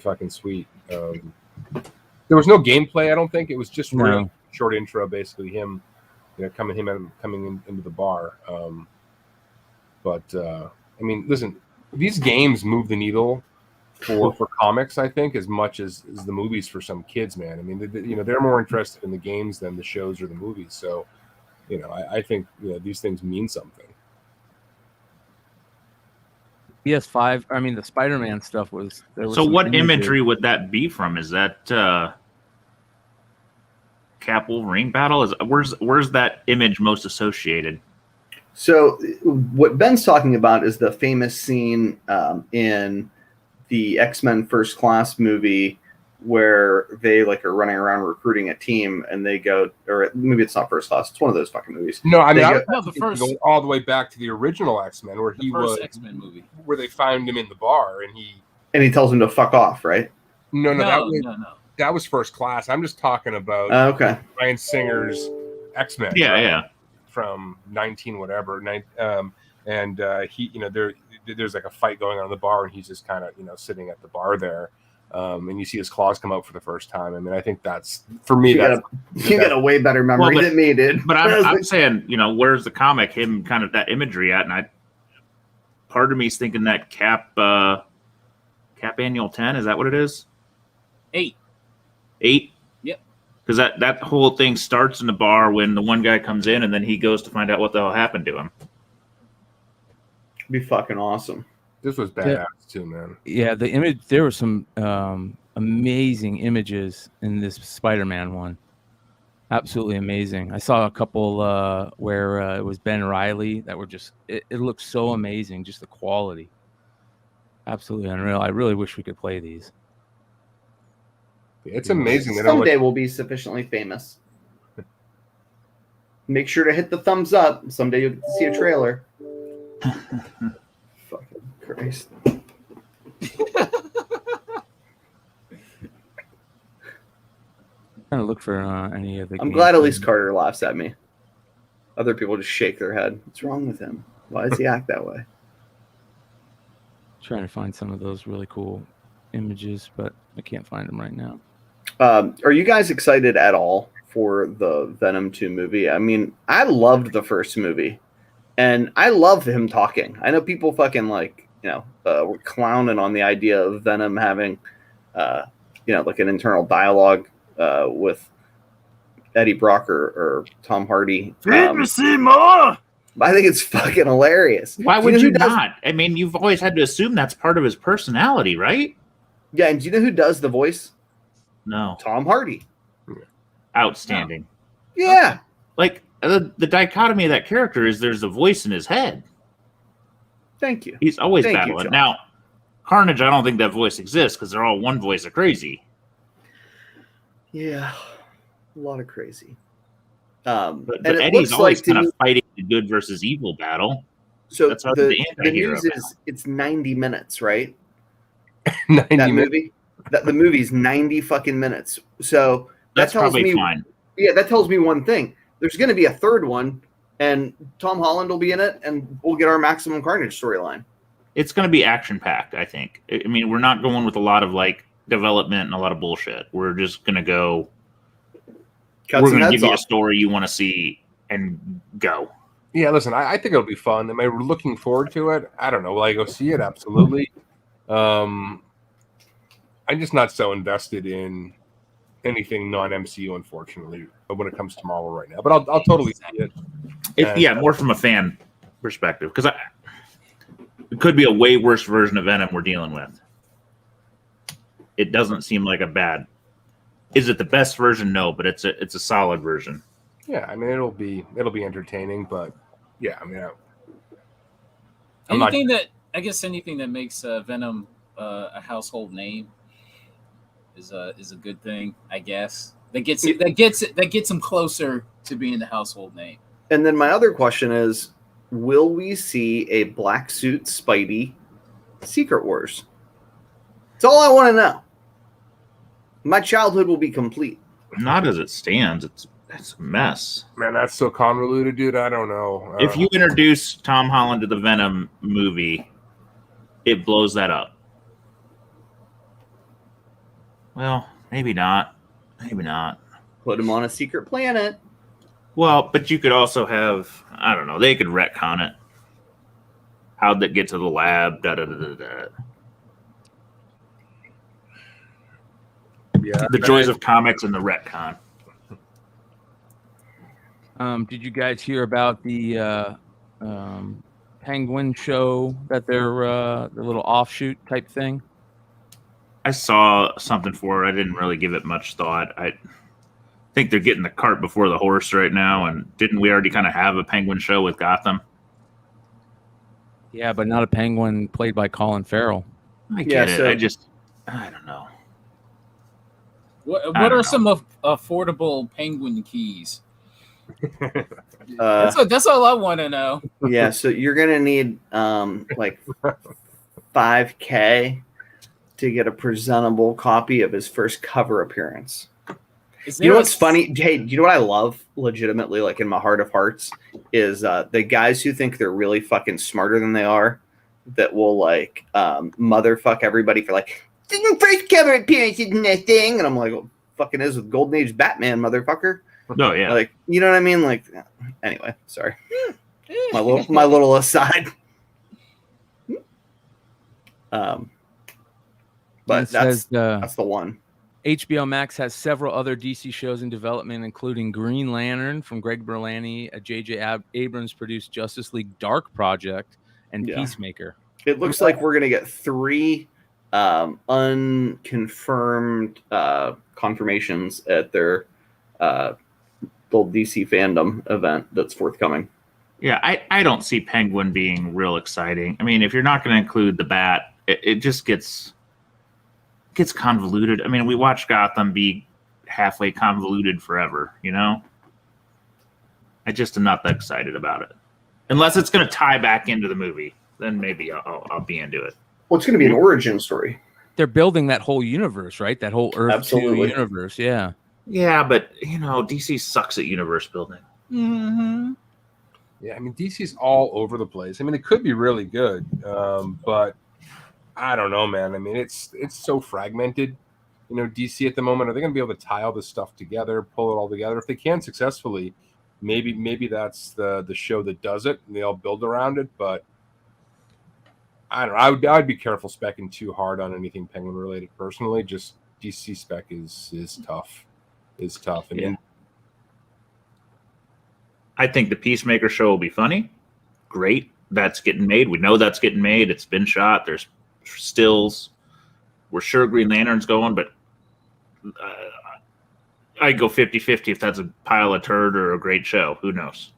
fucking sweet. There was no gameplay, I don't think. It was just really short intro, basically him. Coming into the bar. But I mean, listen, these games move the needle for comics, I think, as much as the movies for some kids, man. I mean, they're more interested in the games than the shows or the movies. So, I think these things mean something. PS5. I mean, the Spider-Man stuff was. So, what imagery would that be from? Is that Cap Wolverine battle? Where's that image most associated? So what Ben's talking about is the famous scene in the X-Men First Class movie where they are running around recruiting a team, and they go, or maybe it's not First Class. It's one of those fucking movies. No, I mean, the first going all the way back to the original X-Men, where he was X-Men movie, where they found him in the bar, and he tells him to fuck off, right? No. That was First Class. I'm just talking about okay. Bryan Singer's X-Men. Yeah, right? yeah. From 19 whatever, and he, there's like a fight going on in the bar, and he's just kind of sitting at the bar there, and you see his claws come out for the first time. I mean, I think that's for me. You got a way better memory than me, dude. But I'm saying, where's the comic? Him kind of that imagery at, and part of me is thinking that Cap Annual 10, is that what it is? 8. 8? Yep. Because that whole thing starts in the bar when the one guy comes in and then he goes to find out what the hell happened to him. Be fucking awesome. This was badass too, man. Yeah, the image. There were some amazing images in this Spider-Man one. Absolutely amazing. I saw a couple where it was Ben Reilly that were just. It looked so amazing, just the quality. Absolutely unreal. I really wish we could play these. It's amazing. Someday we'll be sufficiently famous. Make sure to hit the thumbs up. Someday you'll get to see a trailer. Fucking Christ. Trying to look for any of the. I'm glad at least Carter laughs at me. Other people just shake their head. What's wrong with him? Why does he act that way? Trying to find some of those really cool images, but I can't find them right now. Are you guys excited at all for the Venom 2 movie? I mean, I loved the first movie, and I love him talking. I know people fucking were clowning on the idea of Venom having, like an internal dialogue with Eddie Brock or Tom Hardy. See more. I think it's fucking hilarious. Why would you not? I mean, you've always had to assume that's part of his personality, right? Yeah, and do you know who does the voice? No. Tom Hardy. Outstanding. Yeah. Like, the dichotomy of that character is there's a voice in his head. Thank you. He's always Thank you, battling. John. Now, Carnage, I don't think that voice exists because they're all one voice of crazy. Yeah. A lot of crazy. But and it Eddie's looks always like kind of fighting the good versus evil battle. So That's how the the anti-hero news is it's 90 minutes, right? 90 That minutes. movie? The movie's 90 fucking minutes. So that That's tells probably me fine. Yeah, that tells me one thing. There's going to be a third one, and Tom Holland will be in it, and we'll get our Maximum Carnage storyline. It's going to be action-packed, I think. I mean, we're not going with a lot of, development and a lot of bullshit. We're just going to go... Cut we're some going to heads give you a off. story you want to see and go. Yeah, listen, I think it'll be fun. Am I looking forward to it? I don't know. Will I go see it? Absolutely. I'm just not so invested in anything non-MCU, unfortunately, when it comes to Marvel right now. But I'll totally see it. Yeah, more from a fan perspective. Because it could be a way worse version of Venom we're dealing with. It doesn't seem like a bad... Is it the best version? No, but it's a solid version. Yeah, I mean it'll be entertaining, but yeah, I mean anything that makes Venom a household name is a good thing, I guess. That gets him closer to being the household name. And then my other question is, will we see a black suit Spidey Secret Wars? That's all I want to know. My childhood will be complete. Not as it stands. It's a mess. man, that's so convoluted, dude. I don't know. If you introduce Tom Holland to the Venom movie, it blows that up. Well, maybe not. Maybe not. Put him on a secret planet. Well, but you could also have, I don't know, they could retcon it. How'd that get to the lab? Da da da da da. yeah, The joys of comics and the retcon. Did you guys hear about the Penguin show that they're the little offshoot type thing? I saw something for it. I didn't really give it much thought. I think they're getting the cart before the horse right now. And didn't we already kind of have a Penguin show with Gotham? Yeah, but not a penguin played by Colin Farrell. I get Yeah, it. so- I don't know. What I are don't some affordable penguin keys? Uh, That's all I want to know. yeah, so you're gonna need like $5,000 to get a presentable copy of his first cover appearance. Is You know there what's funny? Hey, do you know what I love legitimately, like in my heart of hearts, is the guys who think they're really fucking smarter than they are, that will motherfuck everybody for first cover appearance isn't a thing, and I'm like, well, fucking is with Golden Age Batman, motherfucker. Oh, yeah. Like, you know what I mean? Like, anyway, sorry, my little aside. But It says, that's the one. HBO Max has several other DC shows in development, including Green Lantern from Greg Berlanti, a J.J. Abrams produced Justice League Dark Project, and Yeah. Peacemaker. It looks like we're gonna get 3 unconfirmed confirmations at their little DC fandom event that's forthcoming. Yeah, I don't see Penguin being real exciting. I mean, if you're not going to include the Bat, it just gets convoluted. I mean, we watched Gotham be halfway convoluted forever, you know? I just am not that excited about it. Unless it's going to tie back into the movie, then maybe I'll be into it. Well, it's going to be an origin story. They're building that whole universe, right? That whole Earth Absolutely. 2 universe, yeah. Yeah, but, you know, DC sucks at universe building. Mm-hmm. Yeah, I mean, DC's all over the place. I mean, it could be really good, but I don't know, man. I mean, it's so fragmented. You know, DC at the moment, are they going to be able to tie all this stuff together, pull it all together? If they can successfully, maybe that's the show that does it, and they all build around it. But I don't know. I'd be careful specking too hard on anything Penguin related. Personally, just DC spec is tough. It's tough. I mean, I think the Peacemaker show will be funny. Great. That's getting made. We know that's getting made. It's been shot. There's stills. We're sure Green Lantern's going, but I'd go 50-50 if that's a pile of turd or a great show. Who knows?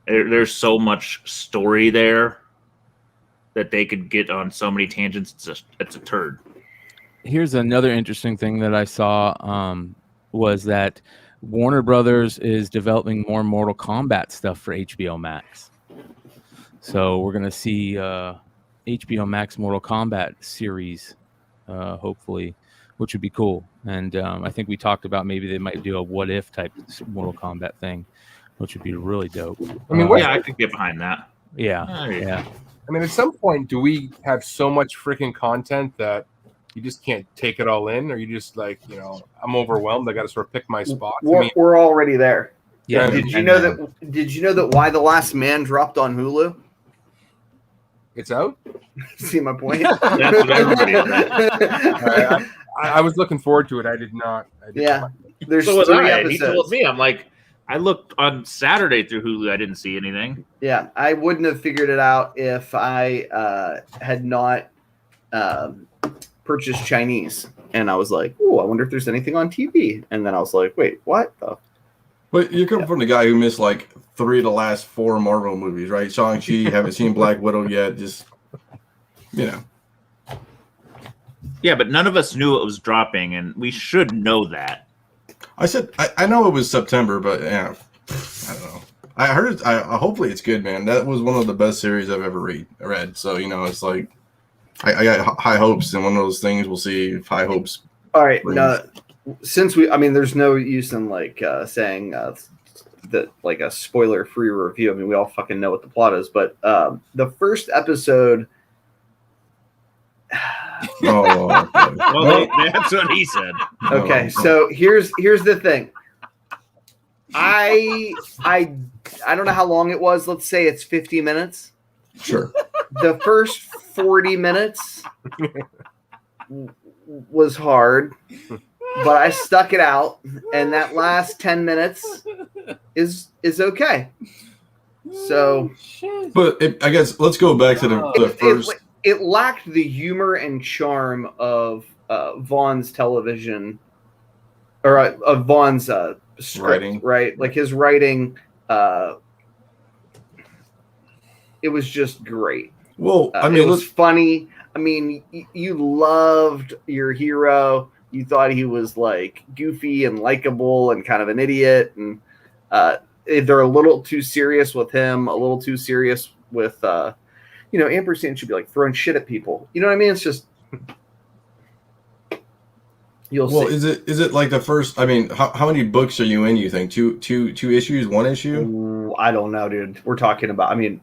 There's so much story there that they could get on so many tangents. It's a turd. Here's another interesting thing that I saw was that Warner Brothers is developing more Mortal Kombat stuff for HBO Max. So we're going to see HBO Max Mortal Kombat series, hopefully, which would be cool. And I think we talked about maybe they might do a what if type Mortal Kombat thing, which would be really dope. I mean, Yeah, I could get behind that. Yeah. I mean, at some point, do we have so much freaking content that you just can't take it all in, or you just like, you know, I'm overwhelmed. I got to sort of pick my spots. We're already there. Yeah. Did you know that Why the Last Man dropped on Hulu? It's out. See my point? That's what everybody said. I was looking forward to it. I did not. There's So was 3 I. episodes. He told me. I'm like, I looked on Saturday through Hulu. I didn't see anything. Yeah, I wouldn't have figured it out if I had not purchased Chinese. And I was like, oh, I wonder if there's anything on TV. And then I was like, wait, what? But you're coming from the guy who missed like 3 of the last 4 Marvel movies, right? Shang-Chi, haven't seen Black Widow yet. Just, you know. Yeah, but none of us knew it was dropping, and we should know that. I said, I know it was September, but yeah, I don't know. I heard, hopefully it's good, man. That was one of the best series I've ever read. So, you know, it's like, I got high hopes, and one of those things we'll see if high hopes. All right. No, since there's no use in like saying that like a spoiler-free review. I mean, we all fucking know what the plot is, but the first episode. Oh, okay. Well, that's what he said. Okay, so here's the thing. I don't know how long it was. Let's say it's 50 minutes. Sure. The first 40 minutes was hard, but I stuck it out, and that last 10 minutes is okay. So, But I guess let's go back to the first. It lacked the humor and charm of Vaughn's television, or of Vaughn's script, Writing. right? Like his writing, it was just great. Well, I mean, it was funny. I mean, you loved your hero. You thought he was like goofy and likable and kind of an idiot. And they're a little too serious with him, a little too serious with, ampersand should be like throwing shit at people. You know what I mean? It's just, you'll see. Is it like the first? I mean, how many books are you in? You think two issues, 1 issue? Ooh, I don't know, dude. We're talking about. I mean,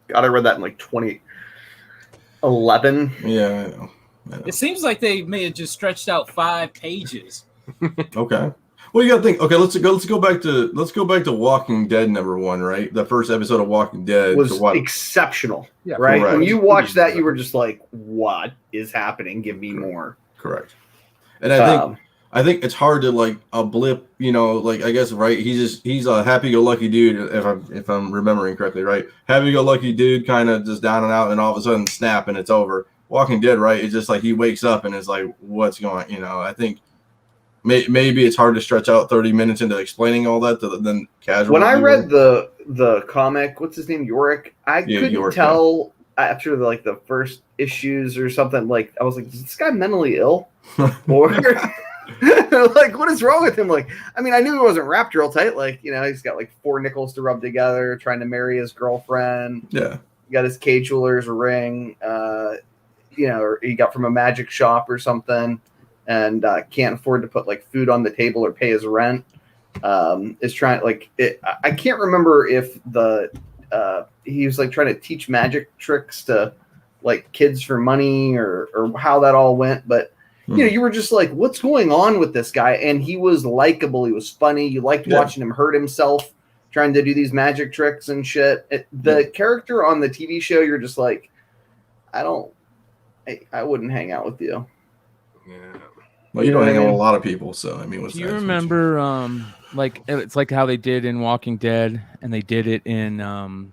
God, I read that in like 2011. Yeah, I know. It seems like they may have just stretched out 5 pages. Okay. Well, you got to think. Okay, let's go back to Walking Dead #1, right? The first episode of Walking Dead was exceptional, Yeah, right? correct. When you watched that, you were just like, "What is happening? Give me more." Correct. And I think it's hard to like a blip, you know, like I guess right. He's a happy-go-lucky dude, if I'm remembering correctly, right? Happy-go-lucky dude, kind of just down and out, and all of a sudden snap and it's over. Walking Dead, right? It's just like he wakes up and is like, "What's going?" You know, I think maybe it's hard to stretch out 30 minutes into explaining all that to then casual. When I read the comic, what's his name, Yorick, I couldn't tell after the first issues or something. Like I was like, "Is this guy mentally ill?" Or like, what is wrong with him? Like, I mean, I knew he wasn't wrapped real tight. Like, you know, he's got like 4 nickels to rub together, trying to marry his girlfriend. Yeah, he got his K Jewelers ring, you know, or he got from a magic shop or something, and can't afford to put like food on the table or pay his rent. Is trying like it. I can't remember if he was like trying to teach magic tricks to like kids for money or how that all went, but. You know, you were just like, what's going on with this guy? And he was likable. He was funny. You liked watching him hurt himself trying to do these magic tricks and shit. The character on the TV show, you're just like, I wouldn't hang out with you. Yeah. Well, you don't hang out with a lot of people, so I mean, what's do you remember, like it's like how they did in Walking Dead, and they did it in one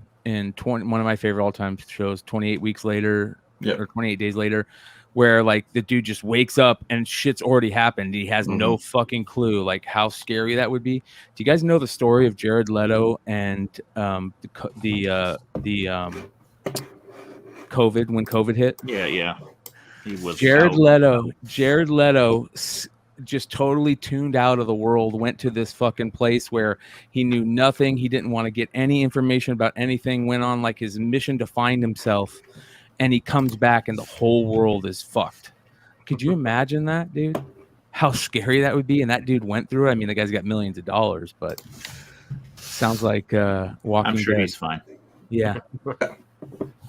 of my favorite all-time shows, 28 Weeks Later, or 28 Days Later. Where like the dude just wakes up and shit's already happened. He has no fucking clue like how scary that would be. Do you guys know the story of Jared Leto and the COVID when COVID hit? Yeah. He was Jared Leto just totally tuned out of the world, went to this fucking place where he knew nothing. He didn't want to get any information about anything, went on like his mission to find himself. And he comes back and the whole world is fucked. Could you imagine that, dude? How scary that would be. And that dude went through it. I mean, the guy's got millions of dollars, but sounds like Walking I'm sure Dead. he's fine. Yeah.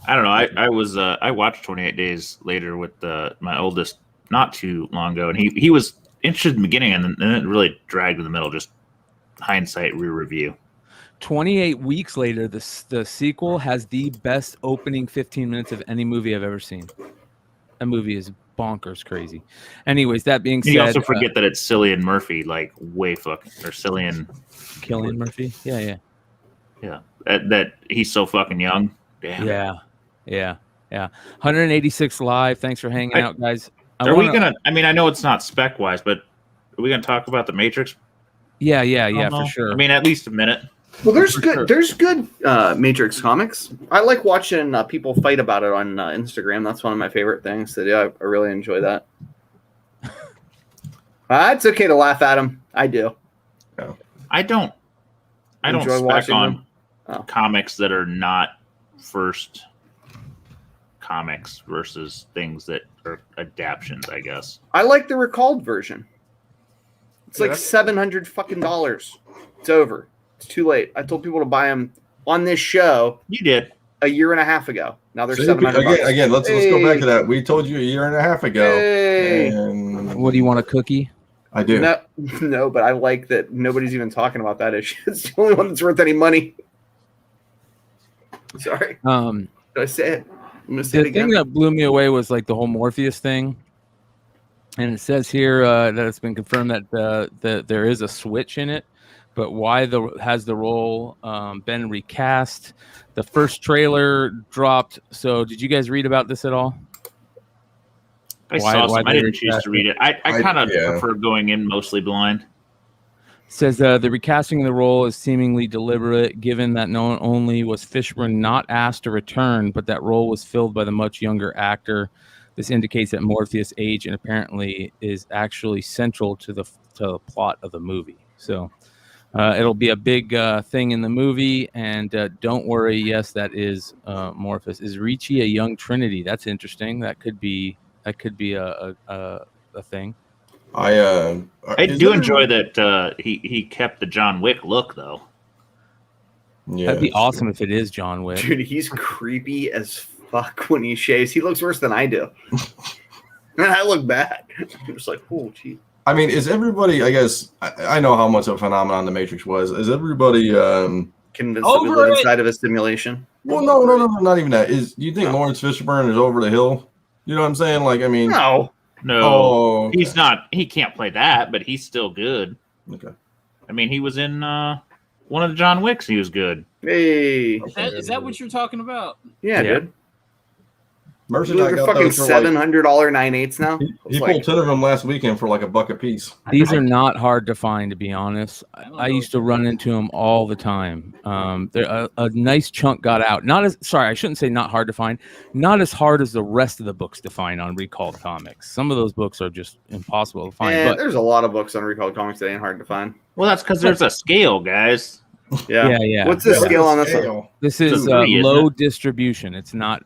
I don't know. I watched 28 Days Later with my oldest not too long ago, and he was interested in the beginning, and then it really dragged in the middle. Just hindsight review. 28 Weeks Later, the sequel has the best opening 15 minutes of any movie I've ever seen. That movie is bonkers crazy. Anyways, that being said, you also forget that it's Cillian Murphy, like way fucking, or Cillian Murphy. Yeah. That he's so fucking young. Damn. Yeah. 186 live. Thanks for hanging out, guys. We gonna? I mean, I know it's not spec wise, but are we gonna talk about the Matrix? Yeah, for sure. I mean, at least a minute. Well, there's good Matrix comics. I like watching people fight about it on Instagram. That's one of my favorite things to do. I really enjoy that. It's okay to laugh at them. I do. I don't Enjoy spec on them? comics that are not first comics versus things that are adaptions, I guess. I like the recalled version. It's like $700 fucking dollars. It's over. It's too late. I told people to buy them on this show. You did a year and a half ago. Now they're $700. Again, let's go back to that. We told you a year and a half ago. Hey. And what do you want, a cookie? I do. No, but I like that nobody's even talking about that issue. It's the only one that's worth any money. Sorry. Did I say it? I'm gonna say it again. The thing that blew me away was like the whole Morpheus thing. And it says here that it's been confirmed that there is a switch in it. But why has the role been recast? The first trailer dropped. So did you guys read about this at all? I saw some. I didn't choose to read it. I kind of prefer going in mostly blind. It says the recasting of the role is seemingly deliberate, given that not only was Fishburne not asked to return, but that role was filled by the much younger actor. This indicates that Morpheus' age and apparently is actually central to the plot of the movie. So it'll be a big thing in the movie, and don't worry. Yes, that is Morpheus. Is Ricci a young Trinity? That's interesting. That could be a thing. I do enjoy that he kept the John Wick look though. Yeah, that'd be awesome if it is John Wick. Dude, he's creepy as fuck when he shaves. He looks worse than I do. And I look bad. I'm just like, oh, gee. I mean, is everybody? I guess I know how much of a phenomenon the Matrix was. Is everybody? Convinced that we live inside of a simulation. Well, no, not even that. Do you think Lawrence Fishburne is over the hill? You know what I'm saying? Like, I mean, No. Oh, okay. He's not. He can't play that, but he's still good. Okay. I mean, he was in one of the John Wicks. He was good. Hey. Is that what you're talking about? Yeah, dude. Mercer They're fucking $700 9/8 now. He pulled 10 of them last weekend for like a buck a piece. These are not hard to find, to be honest. I used to run into them all the time. A nice chunk got out. I shouldn't say not hard to find. Not as hard as the rest of the books to find on Recalled Comics. Some of those books are just impossible to find. But there's a lot of books on Recalled Comics that ain't hard to find. Well, that's because there's a scale, guys. Yeah. What's the scale on this one? This is low distribution. It's not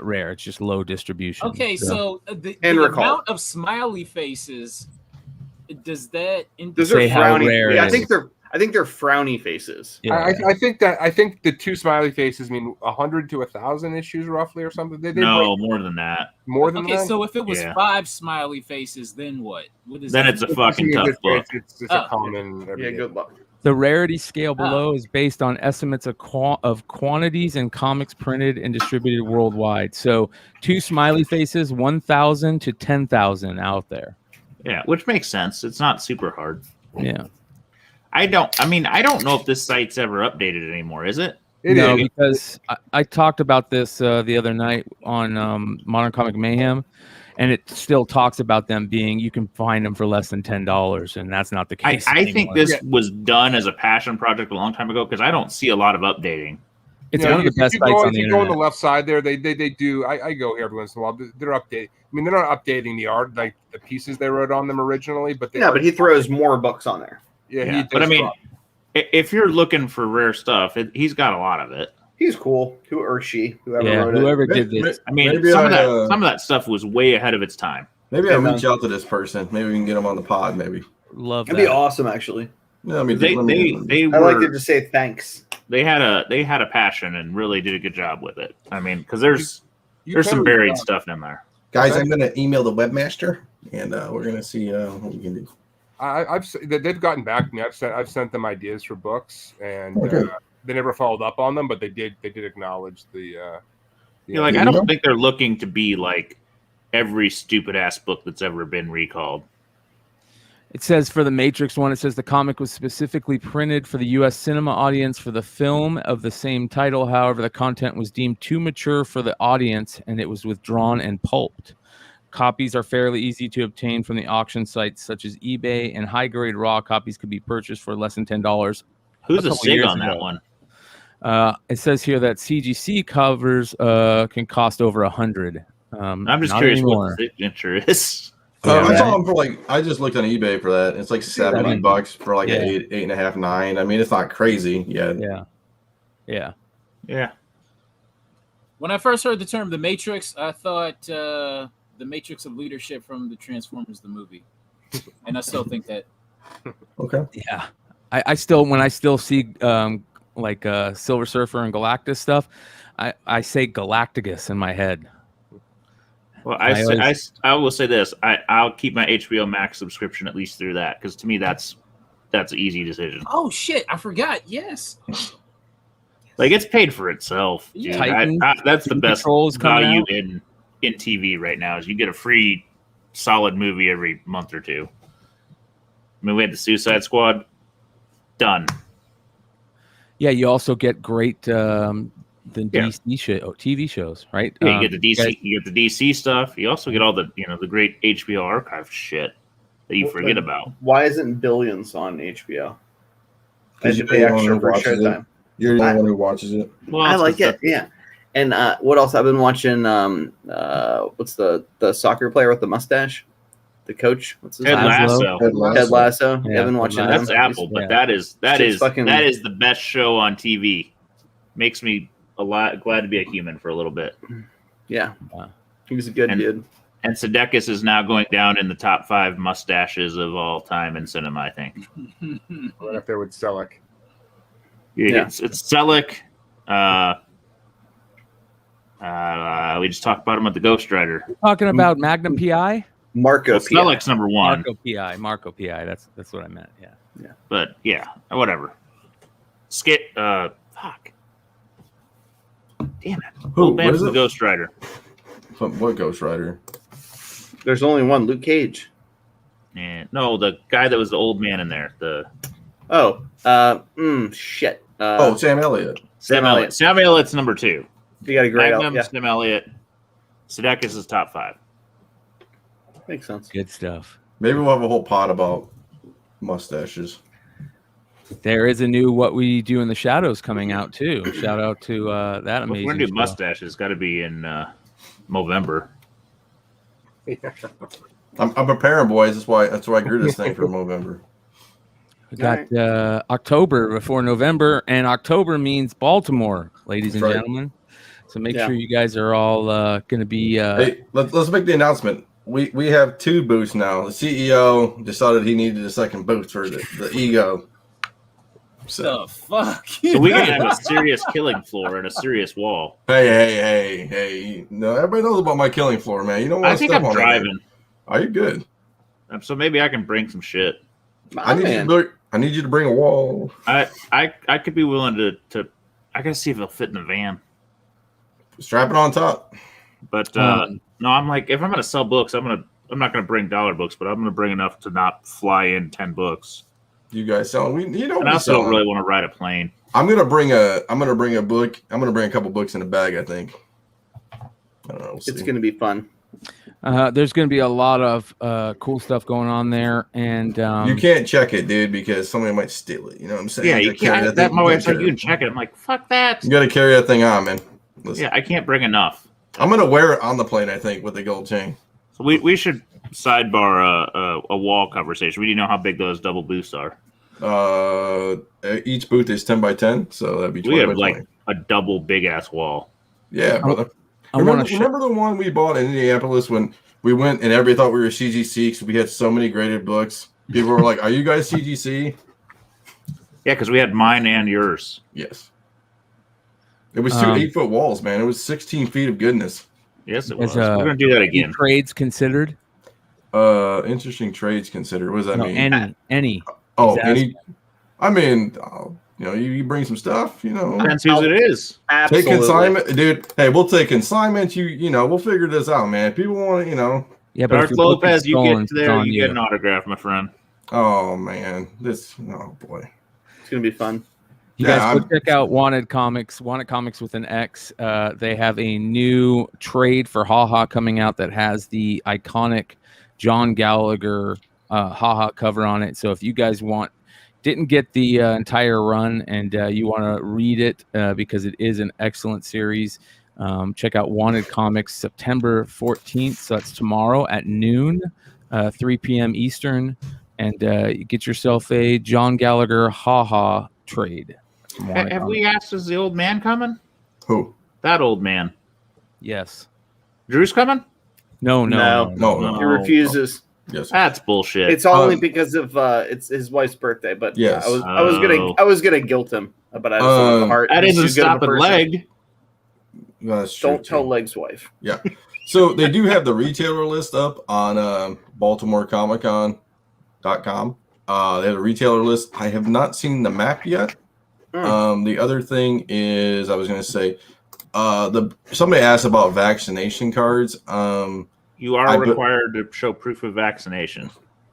rare. It's just low distribution. Okay, so the amount of smiley faces, does that say how rare? Yeah, I think they're frowny faces. Yeah. I think the two smiley faces mean 100 to 1,000 issues roughly or something. No, more than that. More than that. Okay, so if it was 5 smiley faces, then what? Then it's a fucking tough book. It's a common. Good luck. The rarity scale below is based on estimates of quantities and comics printed and distributed worldwide. So 2 smiley faces, 1,000 to 10,000 out there. Yeah, which makes sense. It's not super hard. Yeah. I don't know if this site's ever updated anymore, is it? No, because I talked about this the other night on Modern Comic Mayhem, and it still talks about them being, you can find them for less than $10, and that's not the case. I think this was done as a passion project a long time ago because I don't see a lot of updating. It's one of the best sites on the internet. If you go on the left side there, they do. I go here every once in a while. They're updating. I mean, they're not updating the art, like the pieces they wrote on them originally, but but he throws more books on there. Yeah. But I mean, if you're looking for rare stuff, he's got a lot of it. He's cool. Whoever did this. I mean, some of that stuff was way ahead of its time. Maybe I reach out to this person. Maybe we can get him on the pod. Maybe that'd be awesome, actually. Yeah, I mean, they I like to just say thanks. They had a passion and really did a good job with it. I mean, because there's some buried stuff in there. Guys, I'm gonna email the webmaster, and we're gonna see what we can do. They've gotten back to me. I've sent them ideas for books, and they never followed up on them, but they did acknowledge the. I don't think they're looking to be like every stupid ass book that's ever been recalled. It says for the Matrix one, it says the comic was specifically printed for the U.S. cinema audience for the film of the same title. However, the content was deemed too mature for the audience, and it was withdrawn and pulped. Copies are fairly easy to obtain from the auction sites such as eBay, and high-grade raw copies could be purchased for less than $10. Who's the SIG on that one? It says here that CGC covers can cost over $100. I'm just curious what the signature is. I saw them for I just looked on eBay for that. It's like $70 for like 8.5, 9. I mean, it's not crazy yet. Yeah. When I first heard the term The Matrix, I thought the Matrix of Leadership from the Transformers the movie, and I still think that. Okay. Yeah, I still see Silver Surfer and Galactus stuff, I say Galacticus in my head. Well, I will say this: I'll keep my HBO Max subscription at least through that, because to me that's an easy decision. Oh shit! I forgot. Yes. It's paid for itself. Dude. That's the best value in TV right now. Is you get a free, solid movie every month or two. I mean, we had the Suicide Squad. Done. Yeah, you also get great DC TV shows, right? Yeah, you get the DC. You get the DC stuff. You also get all the the great HBO archive shit that you forget about. Why isn't Billions on HBO? Because you pay extra for showtime. You're the one who watches it. Well, I like it. Yeah. And what else? I've been watching. What's the soccer player with the mustache? The coach. What's his name? Ted Lasso. Yeah, I've been watching. That's Apple, but that is the best show on TV. Makes me glad to be a human for a little bit. Yeah, he was a good dude. And Sudeikis is now going down in the top 5 mustaches of all time in cinema, I think. Right up there with Selleck. Yeah. It's Selleck. We just talked about him at the Ghost Rider. Talking about Magnum PI? Marco Well, P. Smelik's number one. Marco Pi. That's what I meant. Yeah. But yeah, whatever. Fuck. Damn it. Who? Old man What is from the it? Ghost Rider. What Ghost Rider? There's only one, Luke Cage. And no, the guy that was the old man in there. Shit. Sam Elliott. Sam Elliott. Sam Elliott's number 2. You got a great Magnum, yeah. Sam Elliott. Sudeikis is top 5. Makes sense. Good stuff. Maybe we'll have a whole pod about mustaches. There is a new What We Do in the Shadows coming out too. Shout out to that If amazing. we're gonna do show. mustaches. It's got to be in November. I'm preparing, boys. That's why I grew this thing for November. We got October before November, and October means Baltimore, ladies and That's right. gentlemen. So make sure you guys are all going to be. Hey, let's make the announcement. We have 2 booths now. The CEO decided he needed a second booth for the ego. So The fuck? So we can have a serious killing floor and a serious wall. hey. No, everybody knows about my killing floor, man. You don't want I to think step I'm on driving. Are you good? So maybe I can bring some shit. I need you to bring a wall. I could be willing to. I gotta see if it'll fit in the van. Strap it on top. But no, I'm like, if I'm gonna sell books, I'm not gonna bring dollar books, but I'm gonna bring enough to not fly in 10 books. You guys selling? And I also don't really want to ride a plane. I'm gonna bring a book. I'm gonna bring a couple books in a bag. I think. I don't know. We'll It's see. going to be fun. There's going to be a lot of cool stuff going on there, and You can't check it, dude, because somebody might steal it. You know what I'm saying? Yeah, you can't. That my wife's like, you You can check it. I'm like, fuck that. gotta carry that thing on, man. Listen, Yeah, I can't bring enough. I'm gonna wear it on the plane. I think with the gold chain. So we should sidebar a wall conversation. We need to know how big those double booths are. Each booth is 10 by 10, so that'd be 20 We by have 20. like a double big ass wall. Yeah, brother. I want to. Remember the one we bought in Indianapolis when we went and everybody thought we were CGC because we had so many graded books. People were like, "Are you guys CGC?" Yeah, because we had mine and yours. Yes. It was 2 8-foot walls, man. It was 16 feet of goodness. Yes, it was. Is, We're gonna do that again. Trades considered? Interesting trades considered. What does that No, mean? any. Oh, He's any. I mean, you bring some stuff, Depends whose it is. Take Absolutely. consignment, dude. Hey, we'll take consignment. We'll figure this out, man. People want to, Yeah, but Dark if your book is Lopez, you stolen, get it's there, on you get an autograph, my friend. Oh man, oh boy. It's going to be fun. You guys go check out Wanted Comics with an X. They have a new trade for HaHa coming out that has the iconic John Gallagher HaHa cover on it. So if you guys didn't get the entire run and you want to read it because it is an excellent series, check out Wanted Comics September 14th. So that's tomorrow at noon, 3 p.m. Eastern. And get yourself a John Gallagher HaHa trade. Have we asked, is the old man coming? Who? That old man. Yes. Drew's coming? No. He refuses. Yes. That's bullshit. It's only because of it's his wife's birthday. But Yes. I was gonna guilt him, but I just don't have the heart. that He's isn't too good of a stopping person. leg. That's true, Don't tell too. Leg's wife. Yeah. So they do have the retailer list up on Baltimore Comic-Con.com. They have a retailer list. I have not seen the map yet. The other thing is, I was going to say, somebody asked about vaccination cards. You are required to show proof of vaccination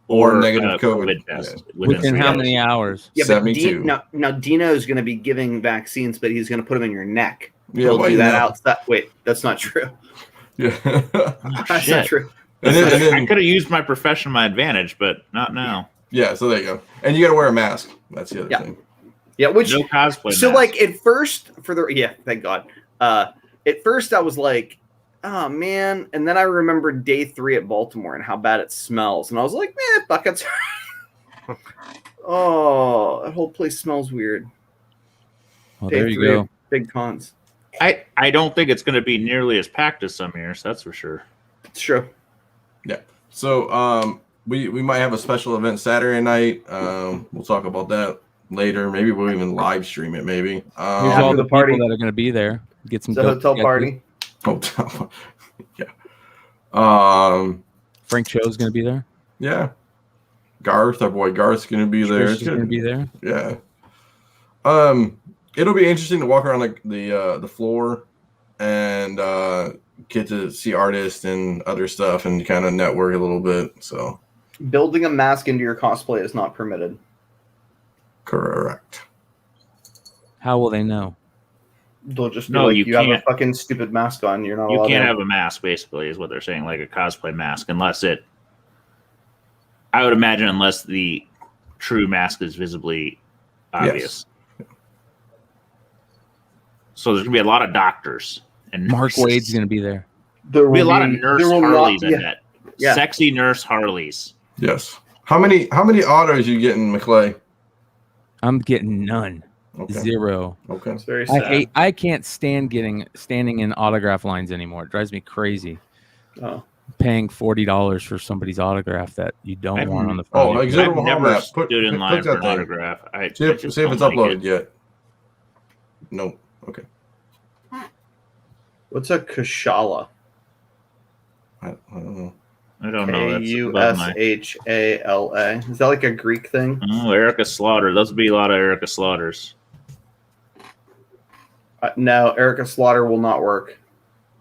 or negative COVID test Within how many hours? Yeah, but 72. now Dino is going to be giving vaccines, but he's going to put them in your neck. Yeah, He'll well, do you that know. outside. Wait, that's not true. Yeah. That's shit. not true. And then- I could have used my profession, my advantage, but not now. Yeah, so there you go. And you got to wear a mask. That's the other thing. Yeah, which No cosplay. so mask. like at first thank God. At first I was like, oh man, and then I remembered day 3 at Baltimore and how bad it smells, and I was like, man, buckets. Oh, that whole place smells weird. Well, Day there you 3, go. Big cons. I don't think it's going to be nearly as packed as some years. That's for sure. It's true. Yeah. So we might have a special event Saturday night. We'll talk about that later. Maybe we'll even live stream it. Maybe. Here's After all the the party. people that are going to be there. Get some It's a dope hotel sketches. party. Hotel. Yeah. Frank Cho's going to be there. Yeah. Garth, our boy Garth's going to be there. Trish is going to be there. Yeah. It'll be interesting to walk around the floor and get to see artists and other stuff and kind of network a little bit. So building a mask into your cosplay is not permitted. Correct. How will they know? They'll just be No, like, you you have a can't. fucking stupid mask on. You're not You allowed can't to. have a mask, basically, is what they're saying, like a cosplay mask, unless I would imagine, unless the true mask is visibly obvious. Yes. So there's gonna be a lot of doctors and Mark nurses. Wade's going to be there. There There'll be a will lot of nurse there will not- Harleys in yeah. that. Yeah. Sexy nurse Harleys. Yes. How many autos you getting, McClay? I'm getting none. Okay. 0. Okay. It's very sad. I can't stand standing in autograph lines anymore. It drives me crazy. Oh. Paying $40 for somebody's autograph that you don't I've- want on the Oh, phone. exhibit I've hall never map. stood in click line that for an thing. autograph. See if it's uploaded yet. Nope. Okay. What's a Kashala? I don't know. I don't know. That's above my... Kushala. Is that like a Greek thing? Oh, Erica Slaughter. Those would be a lot of Erica Slaughters. No, Erica Slaughter will not work.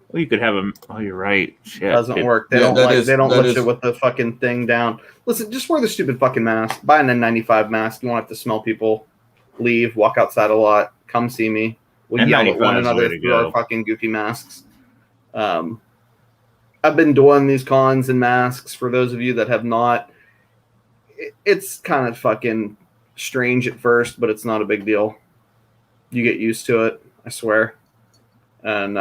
Well, you could have a. Oh, you're right. Shit. Doesn't work. They Yeah, don't that like. is- They don't that let is- you with the fucking thing down. Listen, just wear the stupid fucking mask. Buy an N95 mask. You won't have to smell people. Leave. Walk outside a lot. Come see me. We'll yell at N95 one is the way another to through go. our fucking goofy masks. I've been doing these cons and masks. For those of you that have not, it's kind of fucking strange at first, but it's not a big deal. You get used to it. I swear. And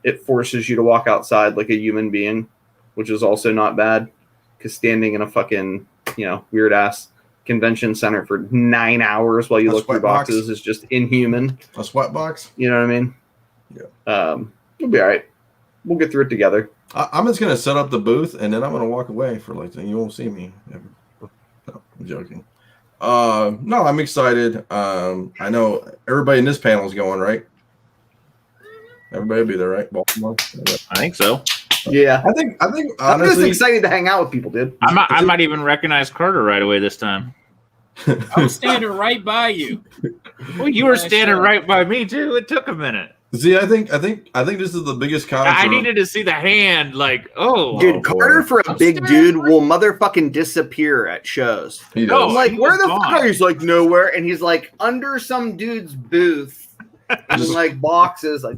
it forces you to walk outside like a human being, which is also not bad, because standing in a fucking, weird ass convention center for 9 hours while you A look through sweat box? boxes is just inhuman. A sweat box? You know what I mean? Yeah. We'll be all right. We'll get through it together. I'm just gonna set up the booth and then I'm gonna walk away for you won't see me ever. No, I'm joking. No, I'm excited. I know everybody in this panel is going, right? Everybody will be there, right? Baltimore. I think so. Yeah. I think I'm just honestly, excited to hang out with people, dude. I might even recognize Carter right away this time. I'm standing right by you. Well, you were Nice standing shot. right by me too. It took a minute. see, I think this is the biggest con. I for- needed to see the hand. Like, oh, Dude, boy. Carter for a I'm big staring dude right- will motherfucking disappear at shows. He No, does. I'm like, he where was the gone. fuck are you? He's like, nowhere. And he's like under some dude's booth in like boxes. Like,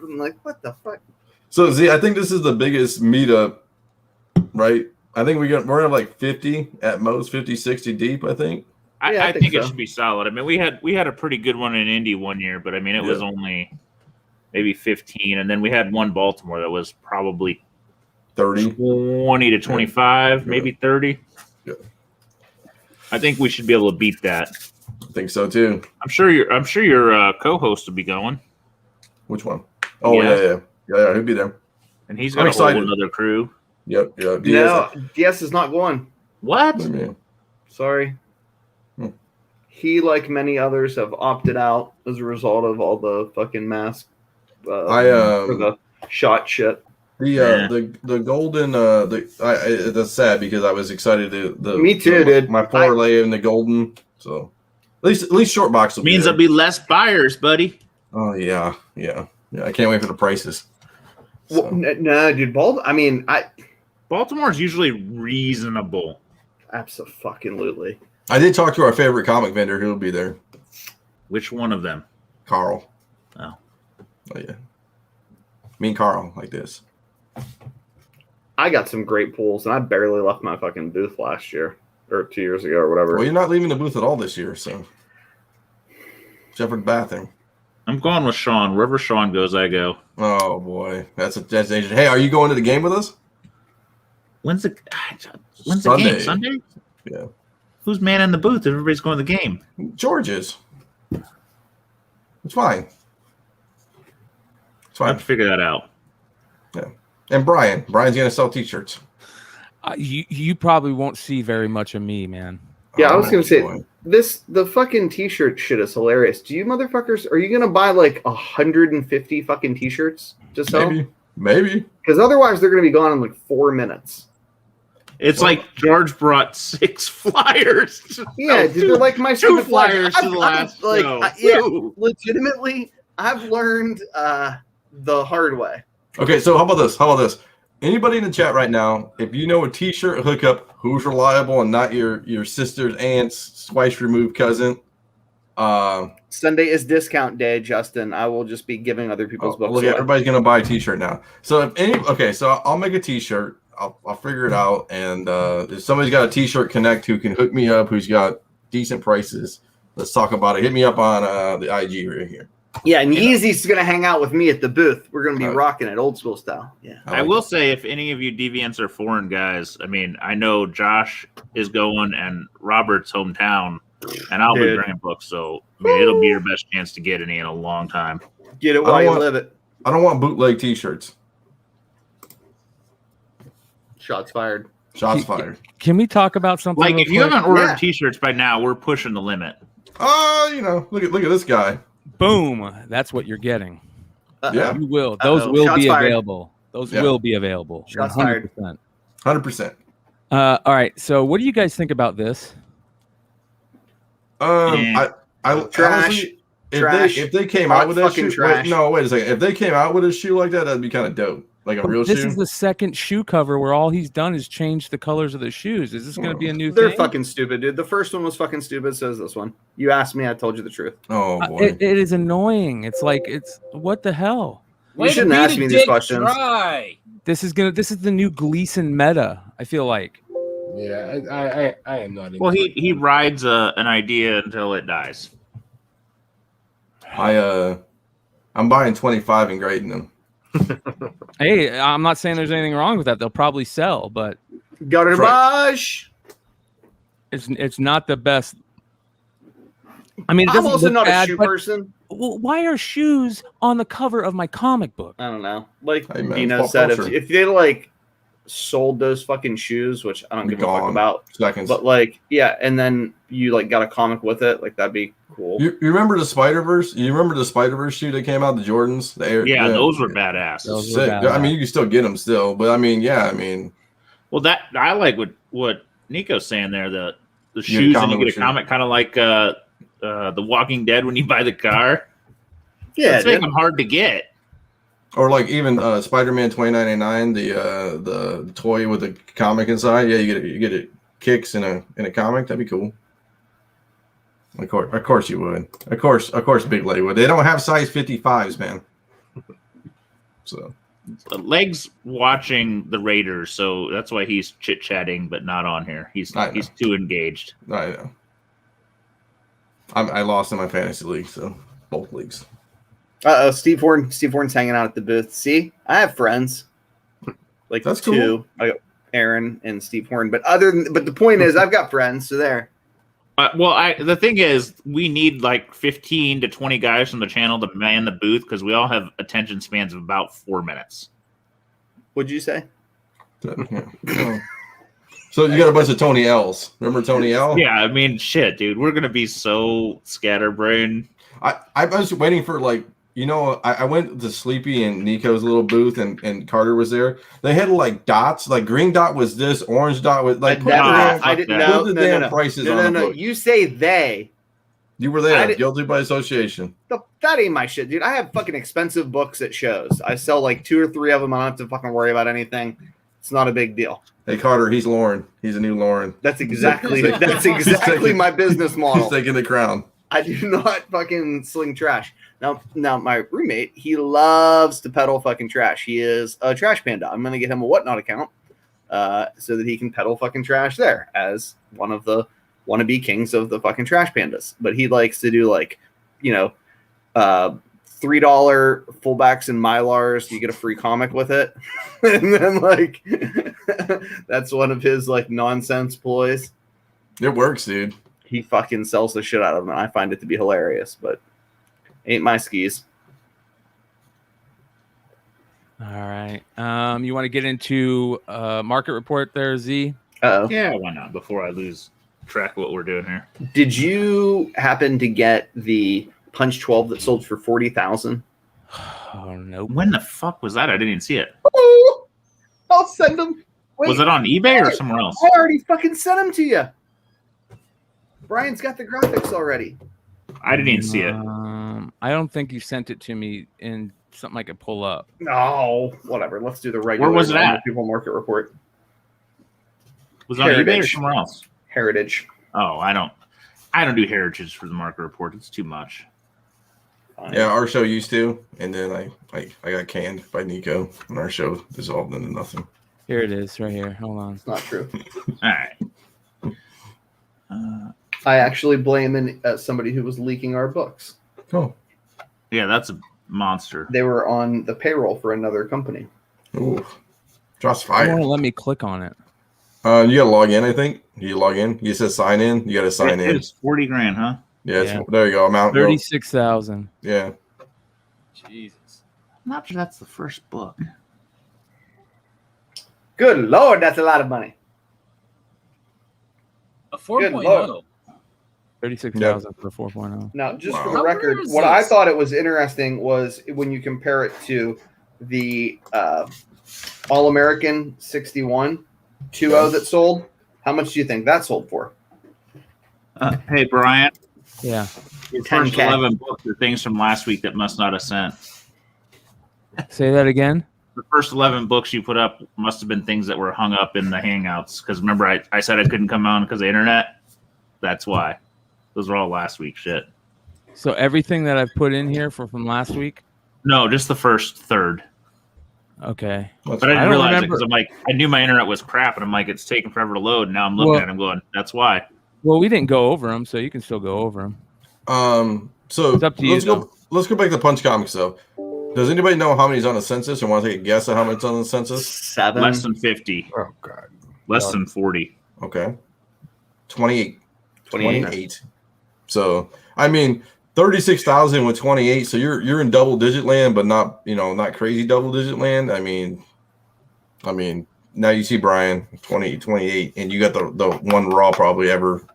I'm like, what the fuck? So see, I think this is the biggest meetup, right? I think we're gonna have like 50 at most, 50, 60 deep, I think. Yeah, I I think think it so. should be solid. I mean, we had a pretty good one in Indy one year, but I mean, it was Yeah. only maybe 15, and then we had one Baltimore that was probably 30. 20 to 25, maybe 30. Yeah. I think we should be able to beat that. I think so too. I'm sure your co-host will be going, Which one? Oh Yeah. yeah, he'll be there. and he's I'm got a whole excited. another crew. Yep. No, DS is not going. What? What do you mean? Sorry. Hmm. He, like many others, have opted out as a result of all the fucking mask for the shot shit. The golden that's sad because I was excited to Me too, dude. My parlay in the golden, so at least short box will be Means there. there'll be less buyers, buddy. Oh yeah. I can't wait for the prices. Well, no, dude. Baltimore's usually reasonable. Absolutely. I did talk to our favorite comic vendor who will be there, Which one of them? Carl. Oh. Yeah. Me and Carl like this. I got some great pools, and I barely left my fucking booth last year or 2 years ago or whatever. Well, you're not leaving the booth at all this year, so except for the bathroom. I'm going with Sean. Wherever Sean goes, I go. Oh boy, that's dangerous. Hey, are you going to the game with us? When's the Sunday. game? Sunday? Yeah. Who's manning the booth? Everybody's going to the game. George is. It's fine. It's I have fine. to figure that out. And Brian's gonna sell T-shirts. You probably won't see very much of me, man. Yeah, I was gonna say boy. the fucking T-shirt shit is hilarious. Do you motherfuckers are you gonna buy like 150 fucking T-shirts to sell? Maybe. Because otherwise they're gonna be gone in like 4 minutes. It's like George brought 6 flyers. Yeah, dude, they're like my 2 stupid flyers to the last show. Legitimately, I've learned the hard way. Okay, so how about this? Anybody in the chat right now, if you know a T-shirt hookup who's reliable and not your sister's aunt's twice removed cousin, Sunday is discount day, Justin. I will just be giving other people's books. Look, away. everybody's gonna buy a T-shirt now. So so I'll make a T-shirt. I'll figure it out, and if somebody's got a T-shirt connect who can hook me up, who's got decent prices, let's talk about it. Hit me up on the IG right here. Yeah, and Yeezy's gonna hang out with me at the booth. We're gonna be rocking it old school style. Yeah. I will say, if any of you deviants are foreign guys, I mean, I know Josh is going and Robert's hometown, and I'll be bringing books, so I mean, it'll be your best chance to get any in a long time. Get it while you live it. I don't want bootleg T-shirts. Shots fired. Shots fired. Can we talk about something? Like, if you haven't ordered T-shirts by now, we're pushing the limit. Look at this guy. Boom! That's what you're getting. Yeah, you will. Those will Shots be fired. available. Those will be available. Shots fired. 100%. All right. So, what do you guys think about this? I Trash. honestly, Trash. if they came out with that shoe, trash. wait a second. If they came out with a shoe like that, that'd be kind of dope. Like a real shoe. This is the second shoe cover where all he's done is change the colors of the shoes. Is this going to be a new They're thing? fucking stupid, dude. The first one was fucking stupid, so is this one. You asked me, I told you the truth. Oh boy. It is annoying. It's like, what the hell? You shouldn't ask me these questions. This is the new Gleason meta, I feel like. Yeah, I am not. Well, he rides an idea until it dies. I'm buying 25 and grading them. Hey, I'm not saying there's anything wrong with that. They'll probably sell, but garbage. It's not the best. I mean, I'm also not a shoe person. Well, why are shoes on the cover of my comic book? I don't know. Like Hey, man, Dino pop said, culture. if they like sold those fucking shoes, which I don't give a fuck about, Seconds. but like, yeah, and then you like got a comic with it, like that'd be cool. You remember the Spider-Verse? You remember the Spider-Verse shoe that came out, the Jordans? Those were badass. Those were Sick. badass. I mean, you can still get them still, but I mean, Well, that I like what Nico's saying there. The shoes, and you get a comic, kind of like The Walking Dead when you buy the car. Yeah, it's making them hard to get. or like even Spider-Man 2099, the toy with the comic inside. Yeah, you get it kicks in a comic. That'd be cool. Of course you would. Of course, Big Leg would. They don't have size 55s, man. So Leg's watching the Raiders, so that's why he's chit chatting, but not on here. He's too engaged. I know. I lost in my fantasy league, so both leagues. Steve Horn's hanging out at the booth. See, I have friends. Like That's two. cool. I got Aaron and Steve Horn. But the point is, I've got friends. So there. The thing is, we need like 15 to 20 guys from the channel to man the booth because we all have attention spans of about 4 minutes. What'd you say? Yeah. So you got a bunch of Tony L's. Remember Tony L? Yeah, I mean, shit, dude. We're gonna be so scatterbrained. I was waiting for I went to Sleepy and Nico's little booth and Carter was there. They had like dots, like green dot was this, orange dot was like I didn't know. put the damn prices on the book. You say they. You were there, guilty by association. That ain't my shit, dude. I have fucking expensive books at shows. I sell like 2 or 3 of them. I don't have to fucking worry about anything. It's not a big deal. Hey Carter, he's Lauren. He's a new Lauren. That's exactly my business model. He's taking the crown. I do not fucking sling trash. Now my roommate, he loves to peddle fucking trash. He is a trash panda. I'm gonna get him a Whatnot account, so that he can peddle fucking trash there as one of the wannabe kings of the fucking trash pandas. But he likes to do like, $3 fullbacks and Mylars. You get a free comic with it, and then like that's one of his like nonsense ploys. It works, dude. He fucking sells the shit out of them. I find it to be hilarious, but ain't my skis. All right. You want to get into market report there, Z? Uh-oh. Yeah, why not? Before I lose track of what we're doing here. Did you happen to get the Punch 12 that sold for 40,000? Oh no. When the fuck was that? I didn't even see it. Oh, I'll send them. Wait, Was it on eBay or somewhere else? I already fucking sent them to you. Brian's got the graphics already. I didn't even see it. I don't think you sent it to me in something I could pull up. No, whatever. Let's do the regular. Where was it at? People Market Report. Was it on eBay or Heritage. somewhere else? Heritage. Oh, I don't do Heritage for the Market Report. It's too much. Fine. Yeah, our show used to, and then I got canned by Nico, and our show dissolved into nothing. Here it is, right here. Hold on. It's not true. All right. I actually blame somebody who was leaking our books. Oh, Yeah, that's a monster. They were on the payroll for another company. ooh, shots It fired. won't let me click on it. You gotta log in. I think you log in. You said sign in. You gotta sign in. It's 40 grand, huh? Yeah, Yeah. there you go. Amount. 36,000. Yeah. Jesus. I'm not sure that's the first book. Good Lord, that's a lot of money. A Good 4.0. Lord. 36,000 for 4.0. Now, just for Wow. the How record, rare is what I this? thought it was interesting was when you compare it to the All-American 61 2.0 that sold. How much do you think that sold for? Hey, Brian, Yeah. your first 10K. 11 books are things from last week that must not have sent. Say that again. The first 11 books you put up must have been things that were hung up in the Hangouts. Because remember, I said I couldn't come on because of the internet? That's why. Those were all last week shit. So everything that I've put in here from last week. No, just the first third. Okay. But I I didn't don't realize it remember- because I'm like, I knew my internet was crap, and I'm like, it's taking forever to load. And now I'm looking Well- at it and going, that's why. Well, we didn't go over them, so you can still go over them. So It's up to you, let's go back to Punch Comics though. Does anybody know how many's on the census, or want to take a guess at how many's on the census? 7. Less than 50. Oh God. Less than 40. Okay, 28. 28. So I mean, 36,000 with 28. So you're in double digit land, but not not crazy double digit land. I mean, now you see Brian 28, and you got the one raw probably ever.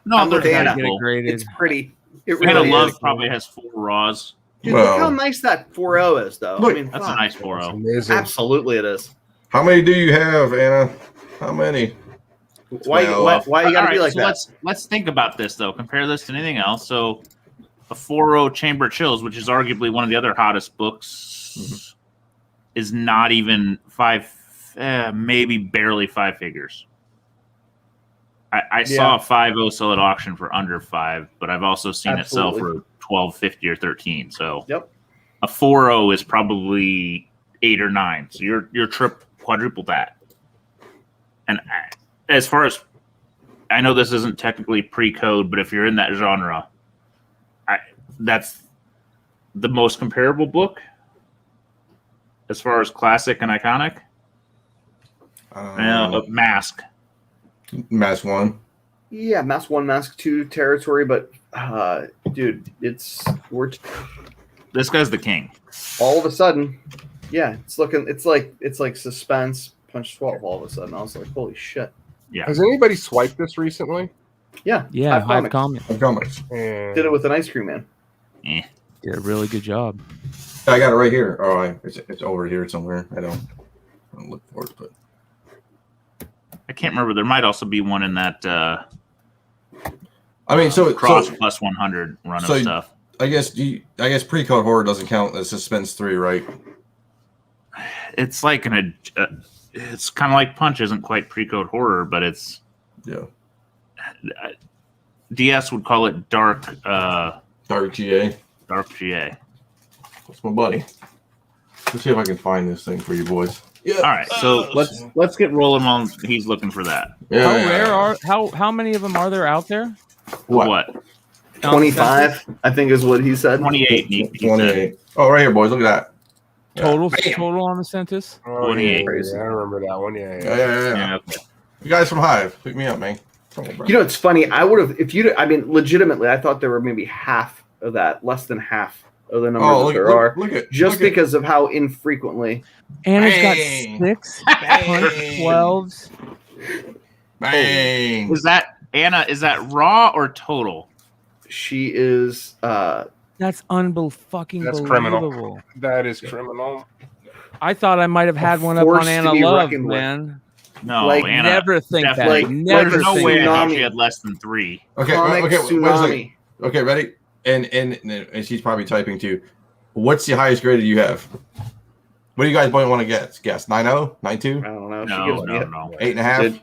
No, I'm they're with Anna. Get it handful. graded. It's pretty. It Hannah really Love is. probably has 4 raws. Dude, Well- look how nice that 4.0 is, though. Look, I mean, That's a fuck. nice It's 4.0. amazing. Absolutely, it is. How many do you have, Anna? How many? Why you gotta be like so that? Let's think about this though. Compare this to anything else. So, a 4.0 Chamber of Chills, which is arguably one of the other hottest books, is not even maybe barely 5 figures. I saw a 5.0 sell at auction for under 5, but I've also seen it sell Absolutely. for 12.50 or 13. So, Yep. a 4.0 is probably 8 or 9. So you're quadruple that. And as far as I know, this isn't technically pre-code, but if you're in that genre, that's the most comparable book as far as classic and iconic. Mask. Mass 1. Yeah, Mask 1, Mask 2 territory, but dude, we're This guy's the king. all of a sudden, yeah, it's like suspense punch 12 all of a sudden. I was like, holy shit. Yeah. Has anybody swiped this recently? Yeah. Yeah, Hive Hive Comics. Comics Comics. And Did it with an ice cream man. did a really good job. I got it right here. Oh, it's over here somewhere. I don't look for it, but I can't remember. There might also be one in that I mean, Cross plus 100 run so of stuff. I guess pre-code horror doesn't count as suspense 3, right? It's like it's kind of like Punch isn't quite pre-code horror, but it's Yeah. DS would call it dark Dark GA. dark GA. That's my buddy. Let's see if I can find this thing for you boys. Yeah. All right, so let's get rolling while he's looking for that. Yeah, How yeah, rare yeah. how many of them are there out there? What? 25, I think is what he said. 28. He said. 28. Oh, right here, boys. Look at that. Total Bam. total on the census? oh, 28. yeah, I remember that one. Yeah. Yeah. Yeah, okay. You guys from Hive, pick me up, man. Come on, bro. You know, it's funny. I would have, legitimately, I thought there were maybe half of that, less than half of the numbers that there are, just because of how infrequently. Anna's got Bang. 6 Bang. punch 12s. Bang. Is that Anna? Is that raw or total? She is, That's fucking That's believable. criminal. That is criminal. I thought I might have had one up force on to Anna be Love, reckoned with. man. No, Like, Anna, Never think that. definitely. Never There's no think way I thought tsunami. she had less than 3. Okay, Comic okay, wait a second. tsunami. Okay, ready? And she's probably typing too. What's the highest grade you have? What do you guys want to guess? Guess 9.0, 9.2, I don't know. No. 8.5.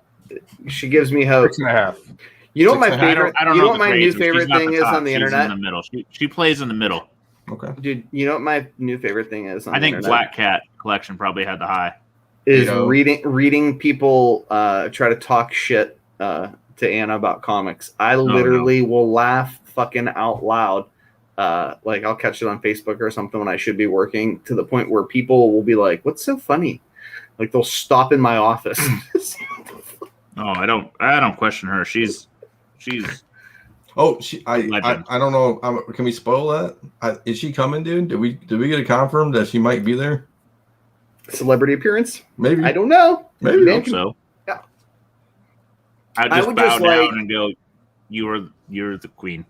She gives me hope. 6.5. You know what my 6.5. favorite? I don't You know know what the my grades, new but she's favorite not thing the is top. on the She's internet? in the middle. She plays in the middle. Okay. Dude, you know what my new favorite thing is on I the think internet? Black Cat Collection probably had the high. Is You know? reading people try to talk shit to Anna about comics. I literally will laugh fucking out loud. Like I'll catch it on Facebook or something when I should be working, to the point where people will be like, "What's so funny?" Like they'll stop in my office. Oh, I don't question her. She's Oh, Legend. I don't know. Can we spoil that? Is she coming, dude? Did we get it confirmed that she might be there? Celebrity appearance? Maybe. I don't know. Maybe. Man hope can- so. Yeah. I'd I just would bow just, down like- and go, you're the queen.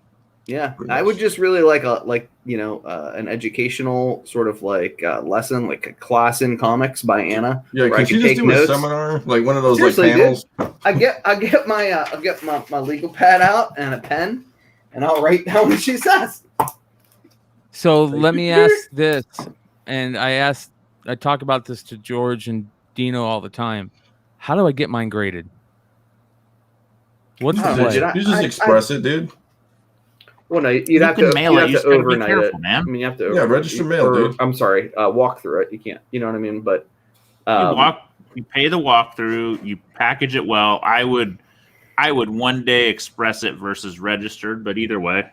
Yeah, Pretty I would much. just really like an educational sort of like lesson, like a class in comics by Anna. Yeah, where I can she could just take do a notes. seminar, like one of those Seriously, like panels? I get my legal pad out and a pen, and I'll write down what she says. So let me ask this, and I talk about this to George and Dino all the time. How do I get mine graded? What's I the don't know, play? dude. You just express it, dude. Well, no, you'd You have can to mail you'd it. have You to just gotta be overnight careful, it. man. I mean, you have to Yeah, register mail, dude. I'm sorry, walk through it. You can't. You know what I mean? But You pay the walkthrough, you package it well. I would one day express it versus registered, but either way.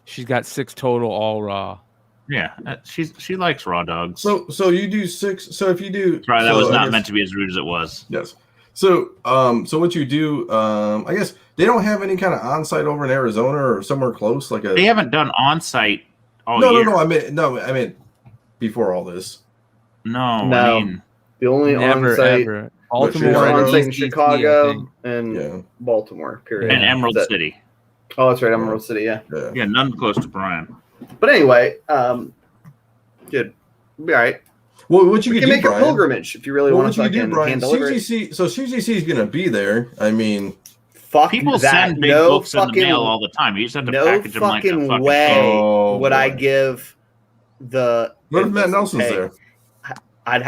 She's got 6 total, all raw. Yeah, she likes raw dogs. So you do 6. So if you do, Sorry, that so was I not guess- meant to be as rude as it was. Yes. So what you do? I guess they don't have any kind of on-site over in Arizona or somewhere close, like a. They haven't done on-site all No, year. I mean before all this. No, No. I mean, the only Never, on-site ever. What, Baltimore, Chicago? and on-site in ECC, I Chicago think. and Yeah. Baltimore. Period. and Emerald That- City. Oh, that's right, Emerald City. Yeah. Yeah. Yeah, none close to Brian. But anyway, good. Be all right. Well, what you You could can do, make Brian? a pilgrimage if you really Well, want what to you do, fucking Brian? hand deliver it. CGC. So CGC is gonna be there. I mean, Fuck People that. send big No books in the fucking mail all the time. You just have to no package them like a fucking fucking way shit. Oh, would I boy. give the. what if Matt Nelson's Hey, there?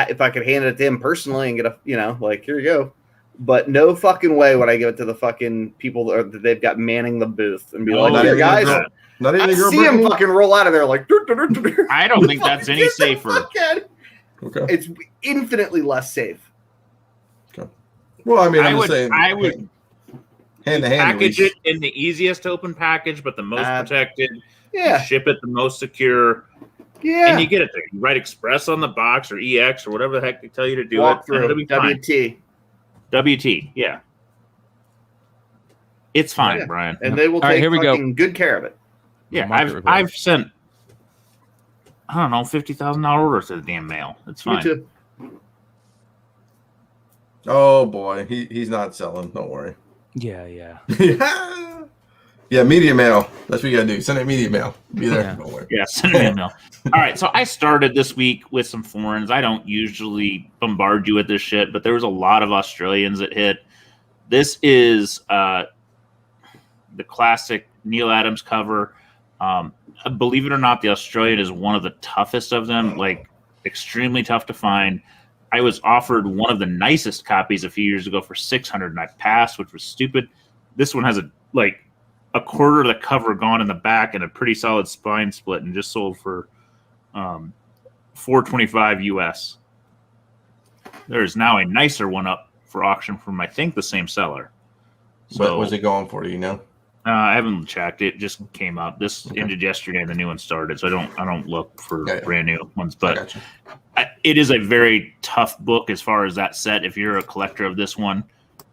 if I could hand it to him personally and get a like here you go, but no fucking way would I give it to the fucking people that they've got manning the booth and be No, like, not here even guys. a girl- Not even I a girl. see him Brittany? fucking roll out of there like. I don't think that's any safer. Okay. It's infinitely less safe. Well, I mean, I I'm would- just saying. I would hand to hand. Package it in the easiest open package, but the most protected. Yeah, Ship it the most secure, yeah. and you get it there. You write Express on the box or EX or whatever the heck they tell you to do Walk it, and it'll through be fine. WT, WT, yeah. It's fine, Yeah. Brian. and they will All right, take here we go. fucking good care of it. Yeah, Market report. I've sent I don't know $50,000 orders to the damn mail. It's Me fine. too. Oh boy, he's not selling. Don't worry. Yeah, yeah. Yeah, media mail. That's what you gotta do. Send it media mail. Be there. Yeah. Don't worry. Yeah, send an email. All right, so I started this week with some foreigns. I don't usually bombard you with this shit, but there was a lot of Australians that hit. This is the classic Neil Adams cover. Believe it or not, the Australian is one of the toughest of them, like extremely tough to find. I was offered one of the nicest copies a few years ago for $600, and I passed, which was stupid. This one has a quarter of the cover gone in the back and a pretty solid spine split, and just sold for $425 US. There is now a nicer one up for auction from I think the same seller. What was it going for? Do you know? I haven't checked. It just came up. This ended yesterday, and the new one started. So I don't look for brand new ones. I But got you. it is a very tough book as far as that set. If you're a collector of this one,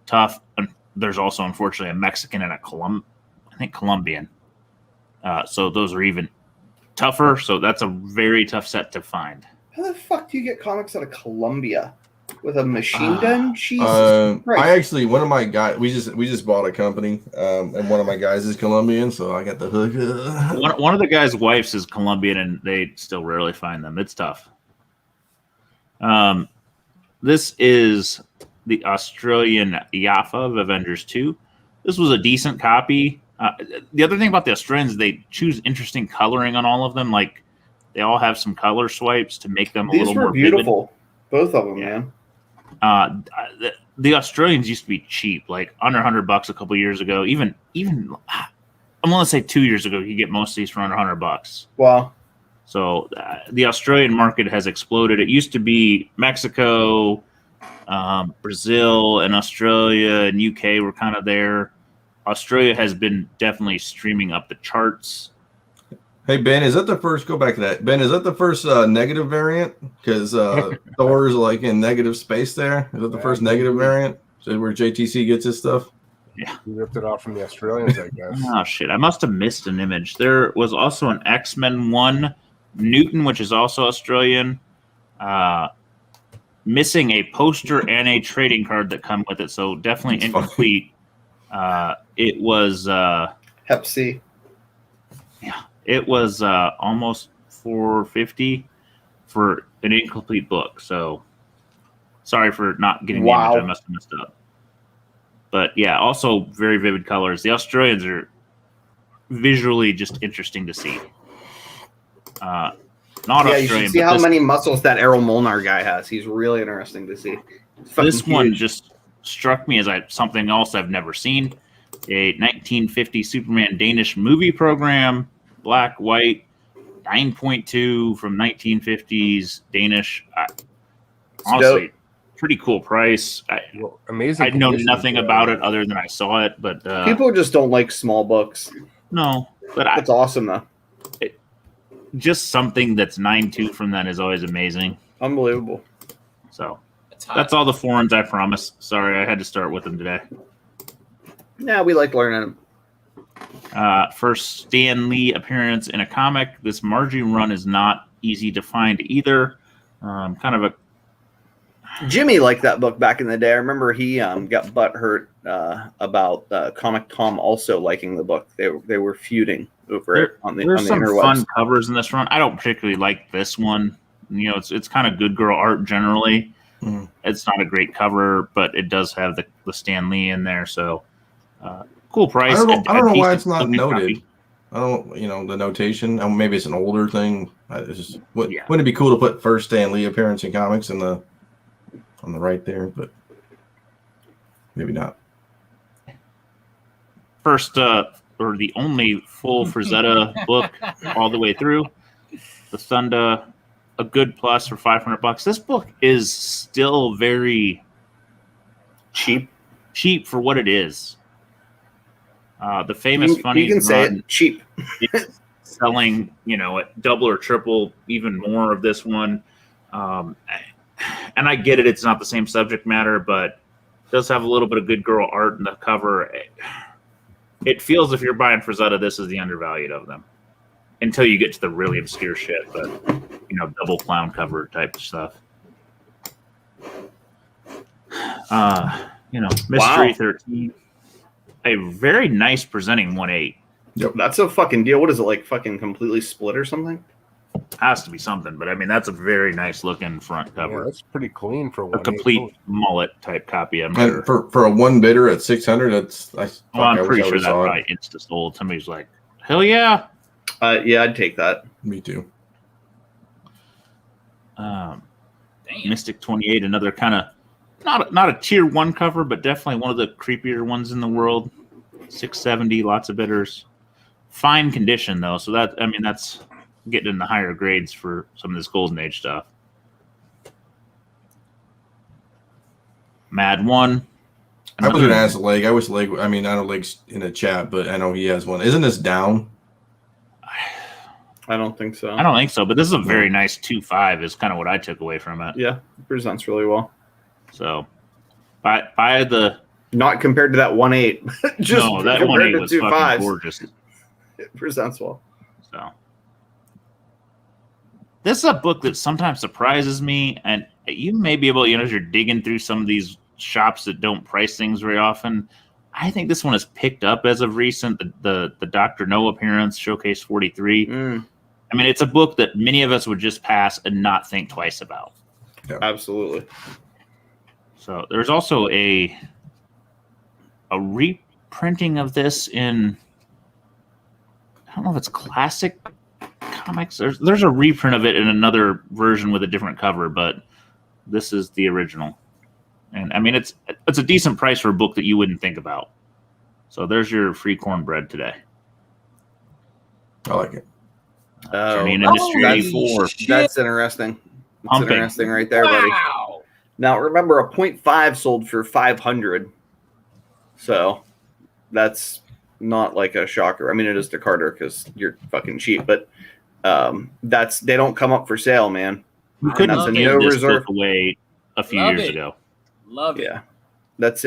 tough. And there's also unfortunately a Mexican and a Colombian. So those are even tougher. So that's a very tough set to find. How the fuck do you get comics out of Colombia? with a machine gun. Jesus I Christ. actually, one of my guys, we just bought a company, and one of my guys is Colombian, so I got the hook. One of the guys' wives is Colombian, and they still rarely find them. It's tough. This is the Australian Jaffa of Avengers 2. This was a decent copy. The other thing about the Australians, they choose interesting coloring on all of them. Like, they all have some color swipes to make them a These little were more beautiful. Both of them, Yeah. man. The Australians used to be cheap, like under $100 a couple years ago. Even I'm gonna say 2 years ago, you get most of these for under $100. Wow. So the Australian market has exploded. It used to be Mexico, Brazil, and Australia and UK were kind of there. Australia has been definitely streaming up the charts. Hey Ben, is that the first? Go back to that. Ben, is that the first negative variant? Because Thor's like in negative space there. Is that the first negative variant? So where JTC gets his stuff? You ripped it off from the Australians, I guess. Oh shit! I must have missed an image. There was also an X-Men 1 Newton, which is also Australian. Missing a poster and a trading card that come with it, so definitely incomplete. It was Hep C. yeah, it was almost $450 for an incomplete book. So sorry for not getting the Wow. image. I must have messed up. But yeah, also very vivid colors. The Australians are visually just interesting to see. Not Yeah, you Australian, should see but how this, many muscles that Errol Molnar guy has. He's really interesting to see. It's fucking this one huge. just struck me as something else I've never seen. A 1950 Superman Danish movie program, black, white, 9.2 from 1950s Danish. Honestly, pretty cool price. Well, amazing. I know condition, nothing about it other than I saw it, but People just don't like small books. no, but That's awesome though. just something that's 9.2 from that is always amazing. Unbelievable. So That's hot. that's all the foreigns, I promise. Sorry, I had to start with them today. Yeah, we like learning them. First Stan Lee appearance in a comic. This Margie run is not easy to find either. Kind of a Jimmy liked that book back in the day. I remember he got butthurt about Comic Tom also liking the book. They were feuding over it on the there's some interwebs. fun covers in this run. I don't particularly like this one. You know, it's kind of good girl art generally. Mhm. It's not a great cover, but it does have the Stan Lee in there. So cool price. I don't know why decent it's not looking noted. copy. I don't, the notation. Maybe it's an older thing. Wouldn't Yeah. it be cool to put first Stan Lee appearance in comics on the right there? But maybe not. First, or the only full Frazetta book all the way through. The Thunder, a good plus for $500. This book is still very cheap for what it is. The famous funny you can say it cheap. is selling, at double or triple, even more of this one. And I get it; it's not the same subject matter, but it does have a little bit of good girl art in the cover. It feels if you're buying Frazetta, this is the undervalued of them. Until you get to the really obscure shit, but double clown cover type of stuff. Mystery 13. A very nice presenting 1/8. That's a fucking deal. What is it, like fucking completely split or something? Has to be something, but I mean that's a very nice looking front Yeah, cover. that's pretty clean for A one. complete mullet type copy, I'm And sure. for a one bidder at 600, I'm pretty sure that probably insta sold. Somebody's like, hell yeah. Yeah, I'd take that. Me too. Damn. Mystic 28, another kind of not a tier 1 cover, but definitely one of the creepier ones in the world. 670, lots of bidders. Fine condition though, so that's getting in the higher grades for some of this Golden Age stuff. Mad 1. I was going to ask Leg. I wish Leg. I know Leg's in the chat, but I know he has one. Isn't this down? I don't think so. I don't think so, but this is a very nice 2.5 is kind of what I took away from it. Yeah, it presents really well. So by the Not compared to that 1/8. Just no, that compared 1/8 to was 2 fucking 5s. gorgeous. It presents well. So this is a book that sometimes surprises me, and you may be able, as you're digging through some of these shops that don't price things very often, I think this one is picked up as of recent. The Dr. No appearance, Showcase 43. I mean, it's a book that many of us would just pass and not think twice about. Yeah. Absolutely. So there's also a reprinting of this in, I don't know if it's classic comics. There's a reprint of it in another version with a different cover, but this is the original. And I mean, it's a decent price for a book that you wouldn't think about. So there's your free cornbread today. I like it. Journey in Industry 84. That's interesting. That's Pumping. interesting right there, buddy. Now remember, a 0.5 sold for 500. So that's not like a shocker. I mean, it is to Carter because you're fucking cheap, but they don't come up for sale, man. We couldn't give this book away a few years ago. Love it. Yeah, that's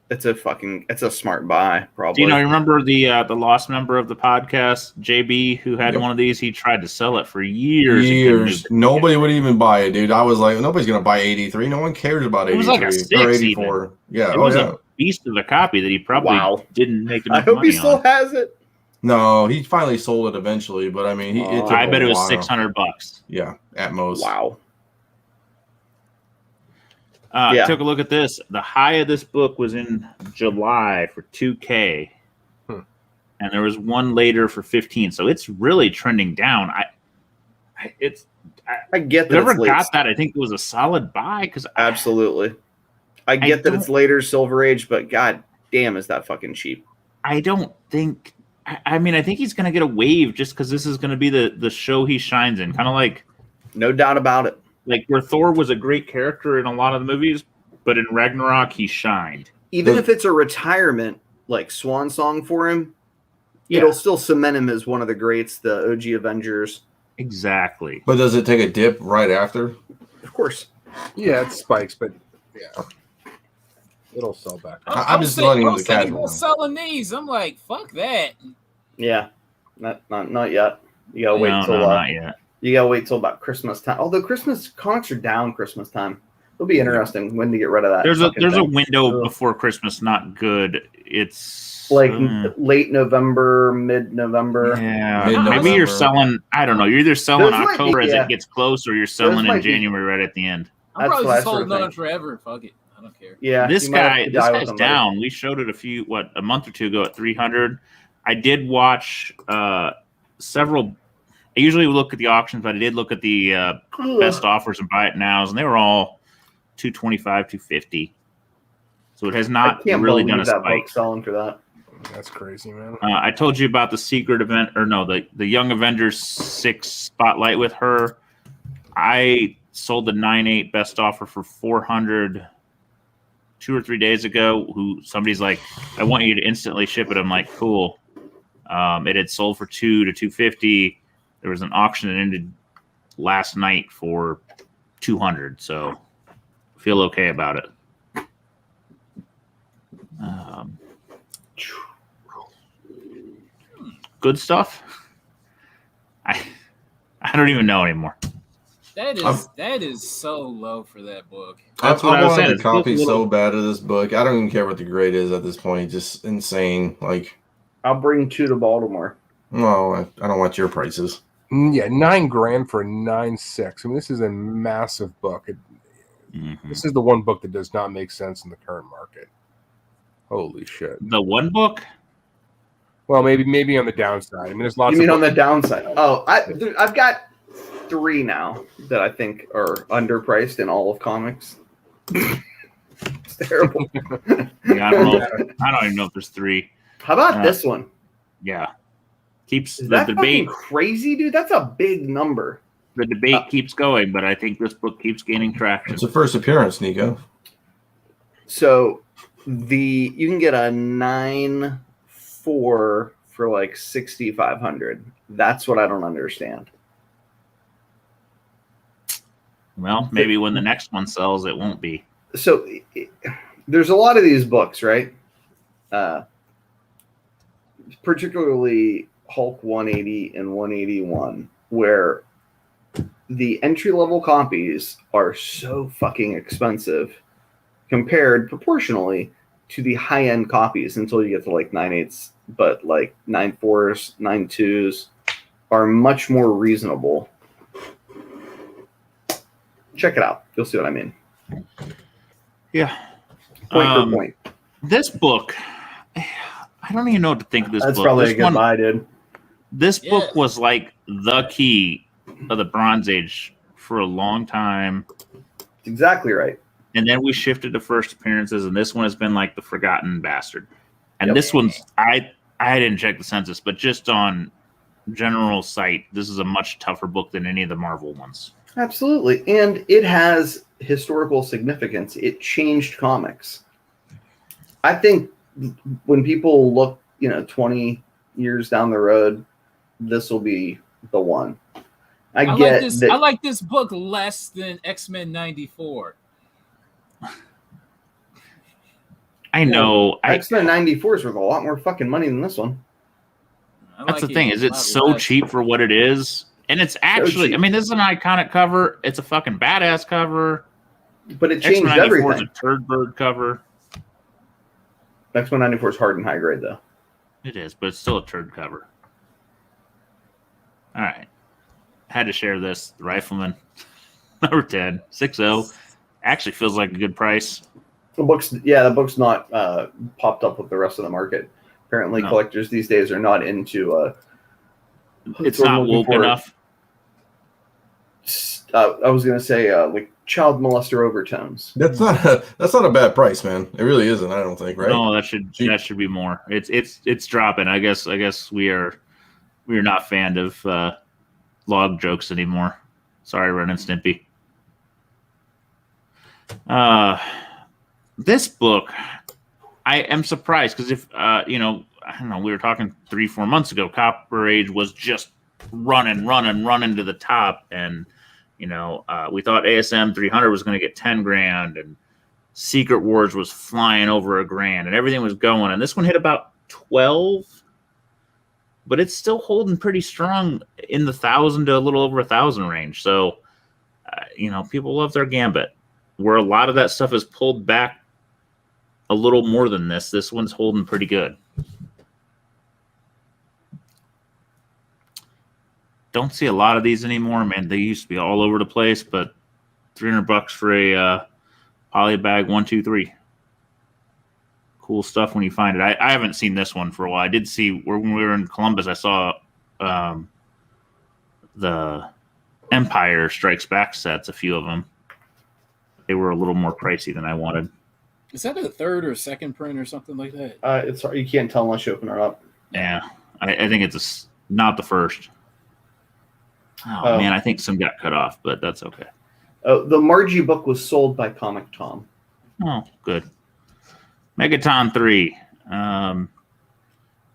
it's a smart buy, probably. Do you remember the lost member of the podcast, JB, who had one of these? He tried to sell it for years. Nobody would even buy it, dude. I was like, nobody's gonna buy 83. No one cares about 83. It was like a 6 or 84. Even. Yeah, it was a beast of a copy that he probably didn't make enough I hope money he still on. has it. No, he finally sold it eventually, but I mean, it took I bet a it was while. $600. Yeah, at most. Wow. Took a look at this. The high of this book was in July for 2K, and there was one later for 15. So it's really trending down. I get that. Whoever got that, I think it was a solid buy because absolutely. I get that it's later Silver Age, but god damn, is that fucking cheap? I don't think. I mean, I think he's going to get a wave just because this is going to be the show he shines in. Kind of like, no doubt about it. Like where Thor was a great character in a lot of the movies, but in Ragnarok he shined. Even if it's a retirement like swan song for him, it'll still cement him as one of the greats, the OG Avengers. Exactly. But does it take a dip right after? Of course. Yeah, it spikes, but yeah, it'll sell back. I'm just letting him the casual. Selling these, I'm like, fuck that. Yeah, not yet. You gotta wait till not yet. You gotta wait till about Christmas time. Although Christmas comics are down Christmas time, it'll be interesting when to get rid of that. There's a window before Christmas, not good. It's like late November, mid-November. Yeah, Mid-November. maybe you're selling. I don't know. You're either selling Those might October be, as it gets close, or you're selling in January right at the end. I'm probably what I just sort of holding on think. forever. Fuck it, I don't care. Yeah, This you might have to die with guy's them, down. We showed it a month or two ago at 300. I did watch several. I usually look at the auctions, but I did look at the best offers and buy it nows, and they were all $225, $250. So it has not really done a that spike. book selling for that. That's crazy, man. I told you about the secret event, or no, the Young Avengers 6 spotlight with her. I sold the 9.8 best offer for 400 2 or 3 days ago. Who somebody's like, I want you to instantly ship it. I'm like, cool. It had sold for $2 to $250. There was an auction that ended last night for 200. So feel okay about it. Good stuff. I don't even know anymore. That is so low for that book. That's what I was saying. The copy so bad of this book. I don't even care what the grade is at this point. Just insane. Like, I'll bring 2 to Baltimore. No, I don't want your prices. Yeah, $9,000 for a 9.6. I mean, this is a massive book. This is the one book that does not make sense in the current market. Holy shit! The one book? Well, maybe on the downside. I mean, there's lots. You mean of on the downside? Oh, I've got 3 now that I think are underpriced in all of comics. It's terrible. Yeah, I don't even know if there's 3. How about this one? Yeah, keeps Is the that debate fucking crazy, dude. That's a big number. The debate keeps going, but I think this book keeps gaining traction. It's a first appearance, Nico. So you can get a 9.4 for like 6,500. That's what I don't understand. Well, maybe when the next one sells, it won't be. So there's a lot of these books, right? Particularly Hulk 180 and 181, where the entry-level copies are so fucking expensive compared proportionally to the high-end copies until you get to like 9.8s, but like 9.4s, 9.2s are much more reasonable. Check it out. You'll see what I mean. Yeah. Point for point. This book, I don't even know what to think of this That's book. probably This a good buy, dude. This book was like the key of the Bronze Age for a long time. Exactly right. And then we shifted to first appearances, and this one has been like the forgotten bastard. And this one's, I didn't check the census, but just on general site, this is a much tougher book than any of the Marvel ones. Absolutely. And it has historical significance. It changed comics. I think when people look, 20 years down the road, this will be the one. I like this book less than X-Men 94. I know. X-Men 94 is worth a lot more fucking money than this one. That's the thing, is it's so cheap for what it is. And it's actually, this is an iconic cover. It's a fucking badass cover. But it changed everything. X-Men 94 is a turd bird cover. X-Men 94 is hard and high grade, though. It is, but it's still a turd cover. All right. Had to share this. The Rifleman, number 10, 6.0. Actually feels like a good price. The book's not popped up with the rest of the market. Apparently, collectors these days are not into. It's not woke enough. I was gonna say like child molester overtones. That's not a bad price, man. It really isn't. I don't think, right? No, that should be more. It's dropping. I guess we are not fan of log jokes anymore. Sorry, Ren and Stimpy. This book, I am surprised because if I don't know, we were talking 3-4 months ago. Copper Age was just running to the top, and we thought ASM 300 was going to get 10 grand, and Secret Wars was flying over $1,000, and everything was going. And this one hit about 12, but it's still holding pretty strong in the 1,000 to a little over 1,000 range. So, people love their Gambit. Where a lot of that stuff is pulled back a little more than this. This one's holding pretty good. Don't see a lot of these anymore, man. They used to be all over the place, but $300 for a poly bag 1, 2, 3. Cool stuff when you find it. I haven't seen this one for a while. I did see when we were in Columbus. I saw the Empire Strikes Back sets, a few of them. They were a little more pricey than I wanted. Is that a third or second print or something like that? It's hard. You can't tell unless you open it up. Yeah, I think it's not the first. Oh, man, I think some got cut off, but that's okay. The Margie book was sold by Comic Tom. Oh, good. Megaton 3.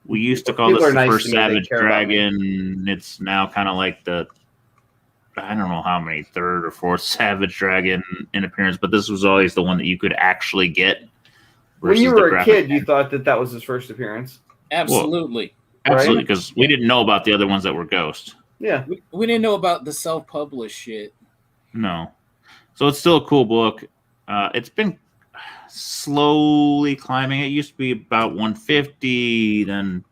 We used to call this the first Savage Dragon. It's now kind of like I don't know how many, third or fourth Savage Dragon in appearance, but this was always the one that you could actually get. When you were a kid, you thought that was his first appearance? Absolutely. Well, absolutely, because we didn't know about the other ones that were Ghost. Yeah. We didn't know about the self-published shit. No. So it's still a cool book. It's been slowly climbing. It used to be about 150, then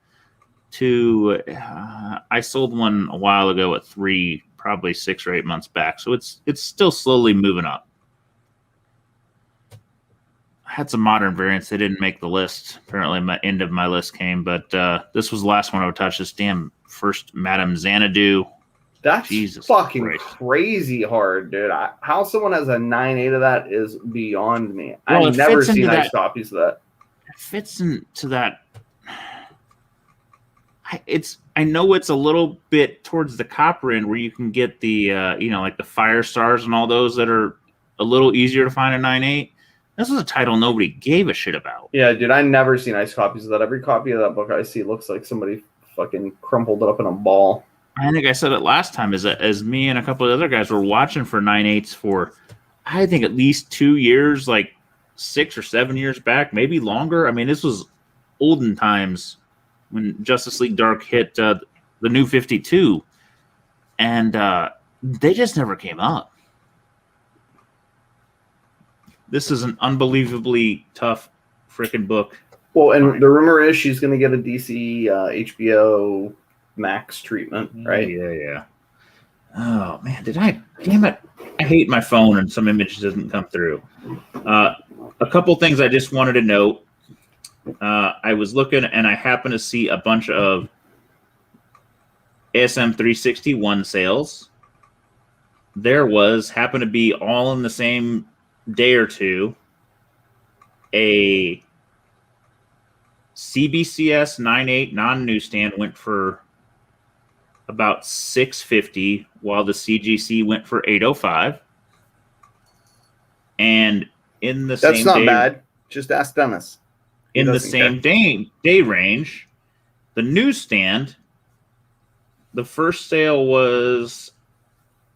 2. I sold one a while ago at 3, probably 6 or 8 months back. So it's still slowly moving up. I had some modern variants. They didn't make the list. Apparently, my end of my list came, but this was the last one I would touch. This damn first Madame Xanadu. That's fucking crazy hard, dude. How someone has a 9.8 of that is beyond me. Well, I've never seen nice copies of that. It fits into that. I know it's a little bit towards the copper end where you can get the like the Fire Stars and all those that are a little easier to find a 9.8. This was a title nobody gave a shit about. Yeah, dude, I never see nice copies of that. Every copy of that book I see looks like somebody fucking crumpled it up in a ball. I think I said it last time, as me and a couple of other guys were watching for 9.8s for, I think, at least 2 years, like 6 or 7 years back, maybe longer. I mean, this was olden times when Justice League Dark hit the New 52. and they just never came up. This is an unbelievably tough freaking book. Well, and the rumor is she's going to get a DC HBO Max treatment, right? Yeah. Oh man, damn it! I hate my phone and some image doesn't come through. A couple things I just wanted to note. I was looking and I happened to see a bunch of ASM 361 sales. There happened to be all in the same day or two, a CBCS 98 non-newsstand went for about $650, while the CGC went for $805. And in the That's same not day, bad. Just ask Dennis. He in the doesn't same care. day range, the newsstand, the first sale was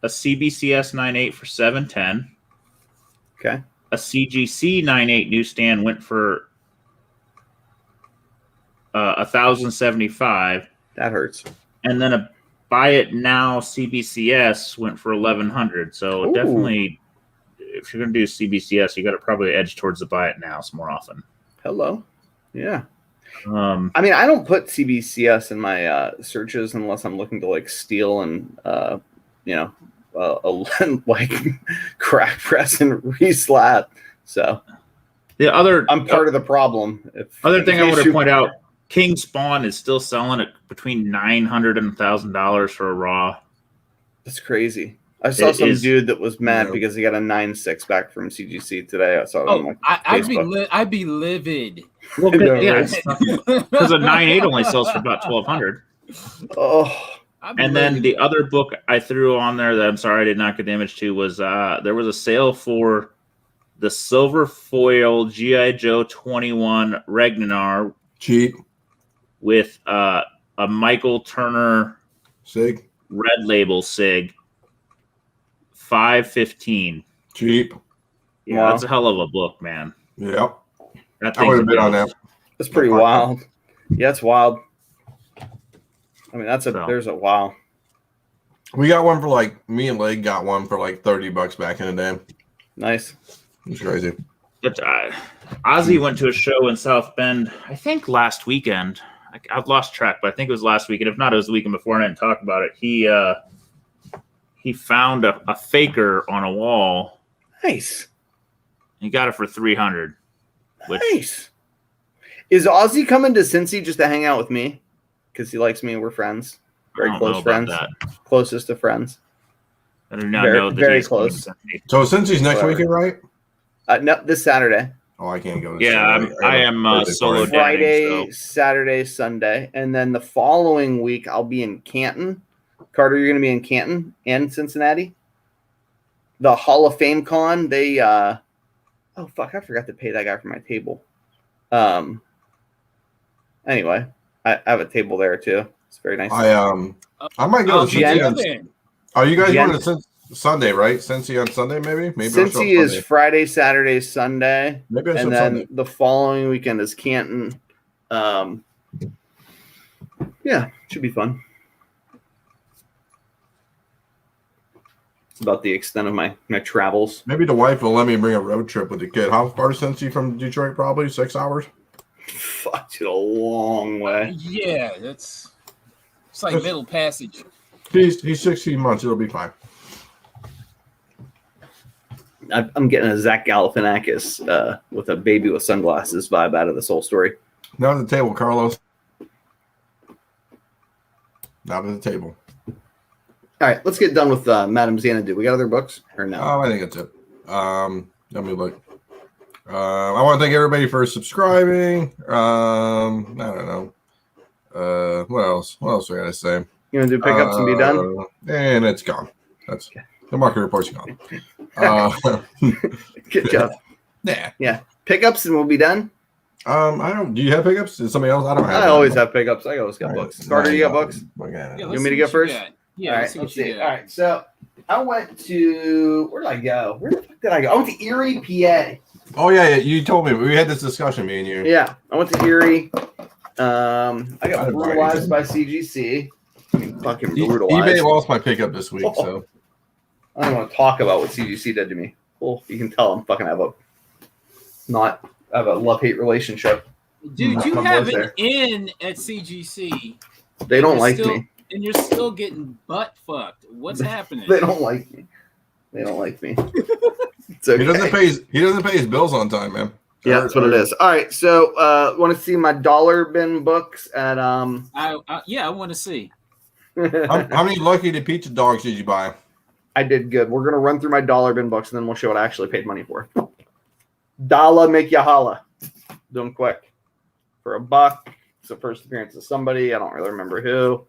a CBCS 98 for $710. Okay. A CGC 98 newsstand went for $1,075, That hurts. and then a buy it now CBCS went for $1,100. So Ooh. definitely, if you're gonna do CBCS, you got to probably edge towards the buy it nows more often. Hello. Yeah. I I don't put CBCS in my searches unless I'm looking to like steal and like crack press and reslap. So the other I'm part of the problem. Other thing I want to point out: King Spawn is still selling at between $900 and $1,000 for a raw. That's crazy. I saw It some is- dude that was mad Yeah. because he got a 9.6 back from CGC today. I saw it on Oh, like I'd be livid. Well, know, yeah, right? because a 9.8 only sells for about $1,200. Oh, I'd be And then livid. the other book I threw on there that I'm sorry I did not get the image to was there was a sale for the silver foil G.I. Joe 21 Ragnar Cheap. with a Michael Turner Sig. red label sig. $515. Cheap. Yeah, Wow. that's a hell of a book, man. Yep. That I would have thing's been a on beast. that. that's pretty Fuck. wild. Yeah, it's wild. So. There's a wow. We got one for like, me and Leg got one for like $30 back in the day. Nice. It's crazy. But Ozzy went to a show in South Bend, I think last weekend. I've lost track, but I think it was last weekend. If not, it was the weekend before, and I didn't talk about it. He found a faker on a wall. Nice. He got it for $300. Which Nice. Is Ozzy coming to Cincy just to hang out with me? Because he likes me and we're friends. I Very don't close know friends. about that. Closest to friends. I do not Very- know that very he's coming close. to Cincinnati. So since he's next Whatever. weekend, right? No, this Saturday. Oh, I can't go. to Yeah, Saturday. I have a am, birthday solo party. dad. Friday, so- Saturday, Sunday. And then the following week, I'll be in Canton. Carter, you're going to be in Canton and Cincinnati. The Hall of Fame con, they, oh, fuck, I forgot to pay that guy for my table. Anyway, I have a table there too. It's very nice. I might go to Jen- Cincy on. Then. Are you guys Jen- going to Sunday, right? Cincy on Sunday, maybe. Maybe I'll show up Cincy is Sunday. Friday, Saturday, Sunday. Maybe I show And up then Sunday. the following weekend is Canton. Yeah, should be fun. It's about the extent of my travels. Maybe the wife will let me bring a road trip with the kid. How far is Cincy from Detroit? Probably 6 hours. Fuck, it's a long way. Yeah, it's like Middle Passage. He's 16 months. It'll be fine. I'm getting a Zach Galifianakis with a baby with sunglasses vibe out of this whole story. Not at the table, Carlos. Not at the table. All right, let's get done with Madame Xanadu. We got other books or no? I think that's it. Let me look. I want to thank everybody for subscribing. I don't know. What else? What else do I gotta say? You want to do pickups and be done? And it's gone. That's the market report's gone. Good job. Yeah. Pickups and we'll be done. I don't. Do you have pickups? Is somebody else? I don't have. I always have pickups. I always got All right. books. Carter, you got books? Okay. Yeah, You let's want me to see go what first? got. Yeah, All right, let's see what let's you see. got. All right, so I went to where did I go? Where the fuck did I go? I went to Erie, PA. Oh yeah. You told me we had this discussion, me and you. Yeah, I went to Erie. I got didn't buy Brutalized anything. by CGC. fucking eBay brutalized. lost my pickup this week, so I don't want to talk about what CGC did to me. Well, you can tell I'm fucking have a love-hate relationship. Dude, you My have boy's an there. in at CGC. They don't You're like still- me. And you're still getting butt fucked. What's happening? They don't like me. They don't like me. It's okay. he doesn't pay his bills on time, man. Yeah, that's what it is. All right, so want to see my dollar bin books at Yeah, I want to see. How many Lucky the Pizza dogs did you buy? I did good. We're gonna run through my dollar bin books and then we'll show what I actually paid money for. Dollar make ya holla. Do them quick. For $1. It's the first appearance of somebody. I don't really remember who.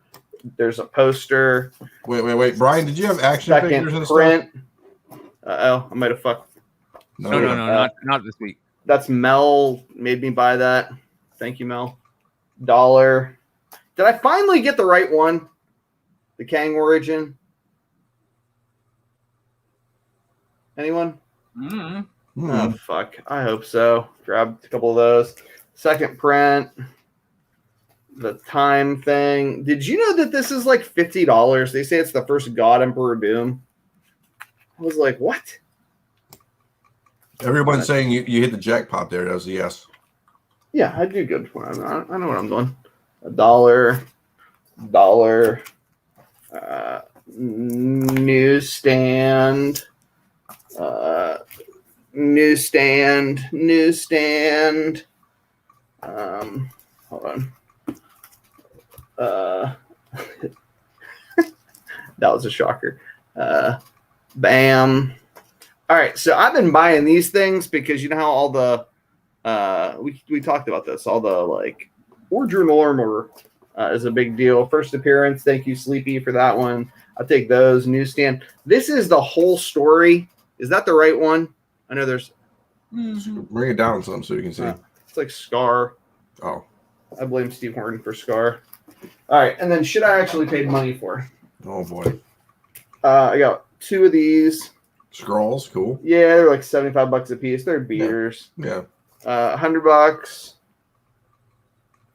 There's a poster. Wait. Brian, did you have action figures Second and print. I might have fucked. No, not this week. That's Mel made me buy that. Thank you, Mel. Dollar. Did I finally get the right one? The Kang Origin? Anyone? Mm-hmm. Oh, fuck. I hope so. Grabbed a couple of those. Second print. The time thing. Did you know that this is like $50? They say it's the first God Emperor Doom. I was like, what? Everyone's saying you hit the jackpot there. That was a yes. Yeah, I do good. I know what I'm doing. $1. Newsstand. Newsstand. Hold on. That was a shocker. Bam. All right, so I've been buying these things because you know how all the we talked about this, all the like Origin Armor is a big deal. First appearance, thank you, Sleepy, for that one. I'll take those. Newsstand. This is the whole story. Is that the right one? I know there's. Bring it down some so you can see. It's like Scar. Oh. I blame Steve Horton for Scar. All right, and then shit I actually paid money for. Oh boy. I got 2 of these. Scrolls, cool. Yeah, they're like $75 a piece. They're beers. Yeah. $100. It's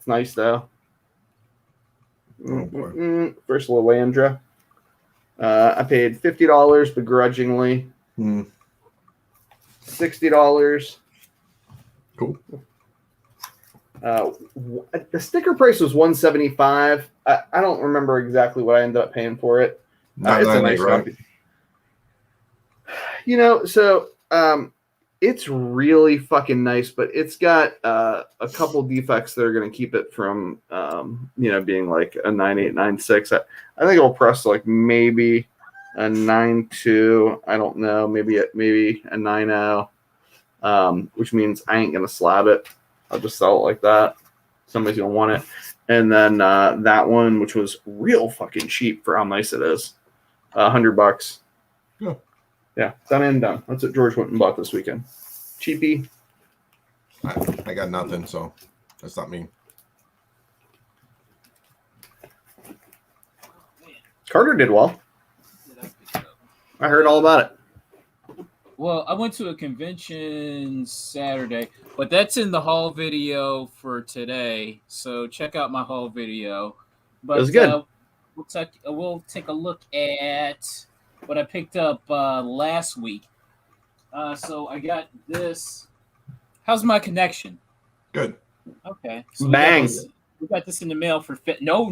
nice though. Oh boy. First Loandra. I paid $50 begrudgingly. $60. Cool. The sticker price was $175. I don't remember exactly what I ended up paying for it. It's a nice right? one. You know, so it's really fucking nice, but it's got a couple defects that are going to keep it from, being like a 9.8, 9.6. I think it'll press like maybe a 9.2. I don't know, maybe a 9.0, which means I ain't going to slab it. I'll just sell it like that. Somebody's going to want it. And then that one, which was real fucking cheap for how nice it is, $100. Yeah, done and done. That's what George went and bought this weekend. Cheapy. I got nothing, so that's not me. Carter did well. I heard all about it. Well, I went to a convention Saturday, but that's in the haul video for today. So check out my haul video. But it was good. We'll take a look at what I picked up last week. So I got this. How's my connection? Good. Okay. So Bang. We got this in the mail for No.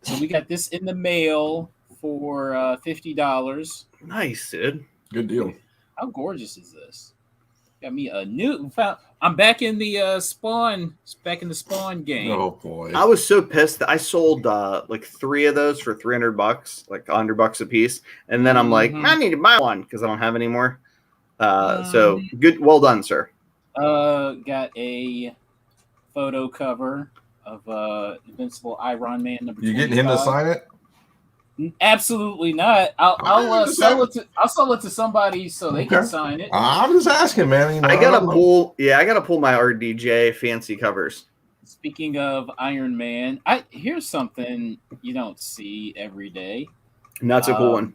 So we got this in the mail for $50. Nice, dude. Good deal. How gorgeous is this? Got me a new. I'm back in the Spawn game. Oh boy. I was so pissed that I sold like 3 of those for $300, like $100 a piece, and then I'm like, I need to buy one because I don't have any more. So good, well done, sir. Got a photo cover of Invincible Iron Man number 25. You getting him to sign it? Absolutely not. I'll sell it to somebody so they can sign it. I'm just asking, man. You know, I gotta pull my RDJ fancy covers. Speaking of Iron Man, here's something you don't see every day. And that's a cool one.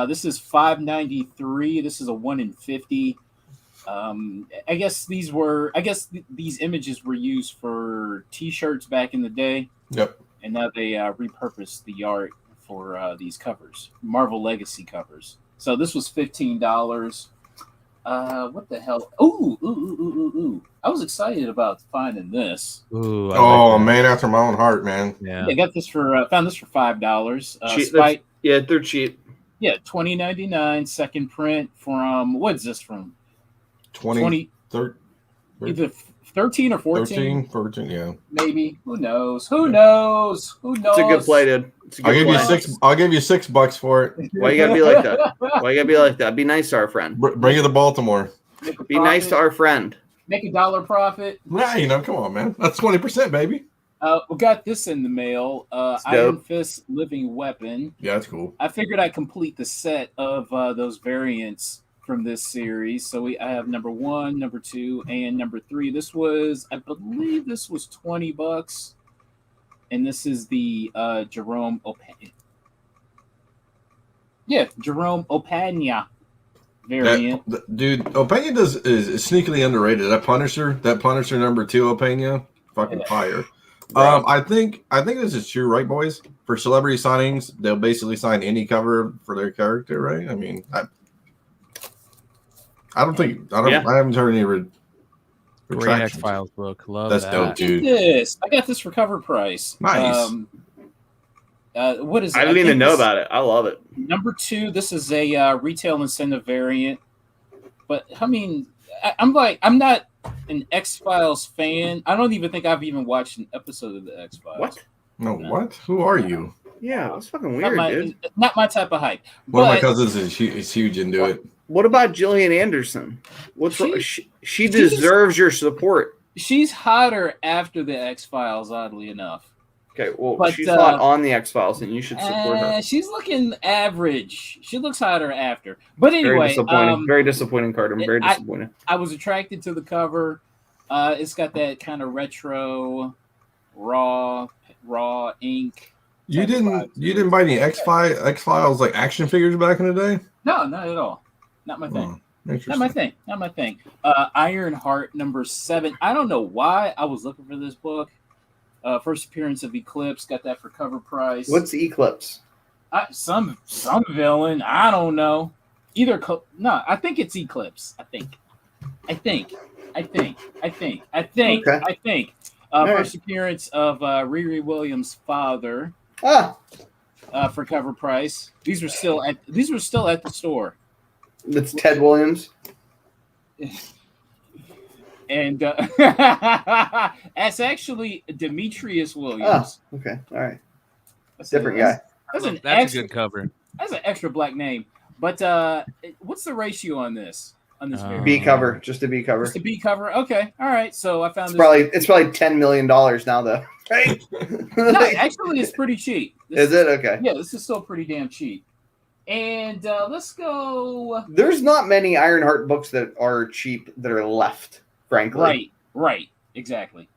This is $5.93. This is a 1 in 50. I guess these images were used for T-shirts back in the day. Yep. and now they repurposed the art for these covers, Marvel Legacy covers. So this was $15. What the hell? Ooh! I was excited about finding this. Ooh, I Oh like that. man, after my own heart, man. Yeah. I got this for found this for $5. Cheap. Yeah, they're cheap. Yeah, $20.99 second print from what is this from? 20, Either 13 or 14. 14, yeah. Maybe. Who knows? Who knows? It's a good play, dude. It's a good I'll give play. you six. I'll give you $6 for it. Why you gotta be like that? Why you gotta be like that? Be nice to our friend. Bring it to Baltimore. Be nice to our friend. Make $1 profit. Right, come on, man. That's 20%, baby. We got this in the mail. Iron Fist Living Weapon. Yeah, that's cool. I figured I'd complete the set of those variants from this series. So I have number 1, number 2, and number 3. I believe this was $20. And this is the Jerome Opana. Yeah, Jerome Opana variant. Dude, Opena is sneakily underrated. That Punisher number 2 Opena, fucking fire. I think this is true, right, boys? For celebrity signings, they'll basically sign any cover for their character, right? I mean, I haven't heard any Great retractions. X-Files book. Love That's that. dope, dude. This. I got this for cover price. Nice. What is it? I didn't even know about it. I love it. Number 2, this is a retail incentive variant. But I mean, I'm not an X-Files fan. I don't even think I've even watched an episode of the X-Files. What? No, what? Who are you? Yeah, that's fucking weird, dude. Not my type of hype. One of my cousins is huge into it. What about Gillian Anderson? What's wrong? She deserves your support. She's hotter after the X-Files, oddly enough. Okay, well, But, she's not on the X-Files, and you should support her. She's looking average. She looks hotter after. But Very anyway, disappointing. Very disappointing, Carter. Very disappointing. I was attracted to the cover. It's got that kind of retro, raw ink. You didn't buy any X-Files like action figures back in the day? No, not at all. Not my thing. Interesting. Not my thing. Ironheart number 7. I don't know why I was looking for this book. First appearance of Eclipse. Got that for cover price. What's Eclipse? Some villain. I don't know. I think it's Eclipse. I think. Okay. First appearance of Riri Williams' father. For cover price. These were still at the store. It's Ted Williams. And that's actually Demetrius Williams. Oh, okay. All right. That's Different guy. That's a good cover. That's an extra black name. But what's the ratio on this? B cover, just a B cover. Just a B cover. Okay. All right. So I found it's probably $10 million now, though. Right? No, actually, it's pretty cheap. Is it? Okay. Yeah, this is still pretty damn cheap. And let's go. There's not many Ironheart books that are cheap that are left, frankly. Right. Exactly.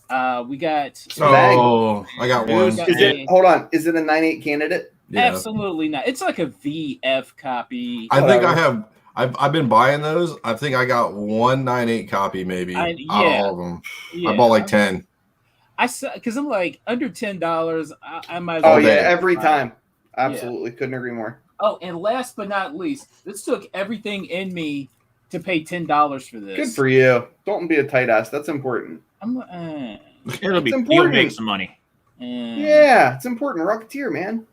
We got. Oh, I got one. Hold on. Is it a 9.8 candidate? Yeah. Absolutely not. It's like a VF copy. I think I have. I've been buying those. I think I got 198 copy maybe out of all of them. Yeah. I bought like 10. Because I'm like under $10. I might. Oh yeah, every time. Absolutely, couldn't agree more. Oh, and last but not least, this took everything in me to pay $10 for this. Good for you. Don't be a tight ass. That's important. You'll make some money. Yeah, it's important. Rocketeer, man.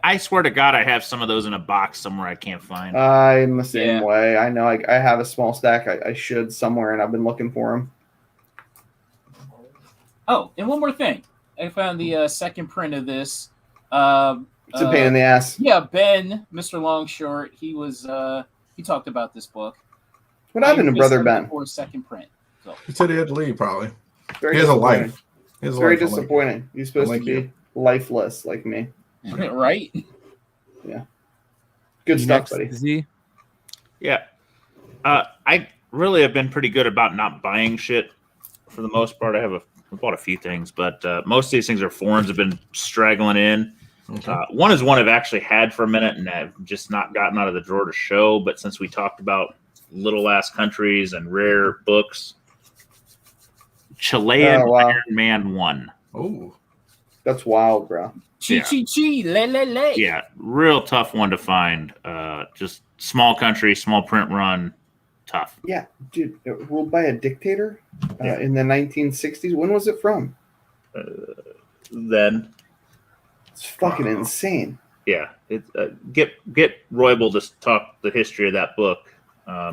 I swear to God, I have some of those in a box somewhere I can't find. I'm the same way. I know I have a small stack. I should somewhere, and I've been looking for them. Oh, and one more thing. I found the second print of this. It's a pain in the ass. Yeah, Ben, Mr. Longshort, he talked about this book. What happened to Brother Ben? For a second print. So. He said he had to leave, probably. Very he has a life. Very disappointing. He's supposed to be lifeless like me. Right? Yeah. Good stuff, buddy. Z? Yeah. I really have been pretty good about not buying shit for the most part. I bought a few things, but most of these things are foreigns have been straggling in. Okay. One is one I've actually had for a minute and I've just not gotten out of the drawer to show. But since we talked about little ass countries and rare books, Chilean Iron Man 1. Oh, That's wild, bro. Chi chi chi, le le le. Yeah, real tough one to find. Just small country, small print run, tough. Yeah, dude, ruled by a dictator Yeah. in the 1960s. When was it from? Then, It's fucking insane. yeah, it's get Roybal to talk the history of that book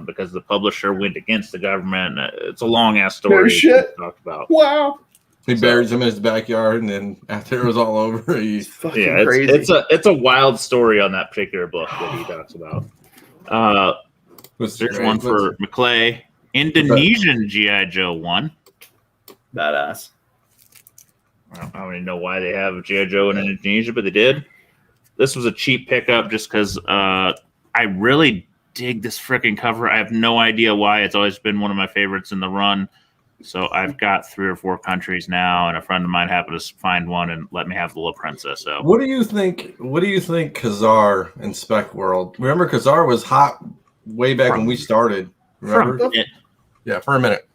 because the publisher went against the government. It's a long ass story. No shit. to talk about. Wow. He buries him in his backyard, and then after it was all over, he It's fucking Yeah, crazy. it's a wild story on that particular book that he talks about. There's one for McClay. Indonesian G.I. Joe 1. Badass. I don't even know why they have G.I. Joe in Indonesia, but they did. This was a cheap pickup just because I really dig this freaking cover. I have no idea why. It's always been one of my favorites in the run. So I've got 3 or 4 countries now, and a friend of mine happened to find one and let me have the little princess. So What do you think? What do you think, Kazar in Spec World? Remember, Kazar was hot way back when we started. Remember? Yeah, for a minute.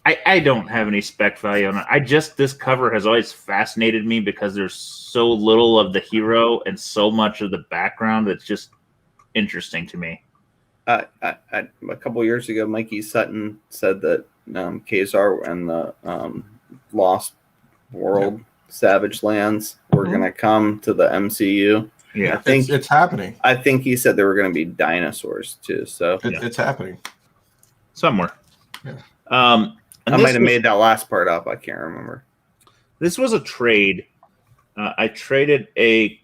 I don't have any spec value on it. This cover has always fascinated me because there's so little of the hero and so much of the background that's just interesting to me. A couple years ago, Mikey Sutton said that Kazar and the Lost World Savage Lands were going to come to the MCU. Yeah, I think it's happening. I think he said there were going to be dinosaurs too. So It's happening somewhere. Yeah. I might have made that last part up. I can't remember. This was a trade. I traded a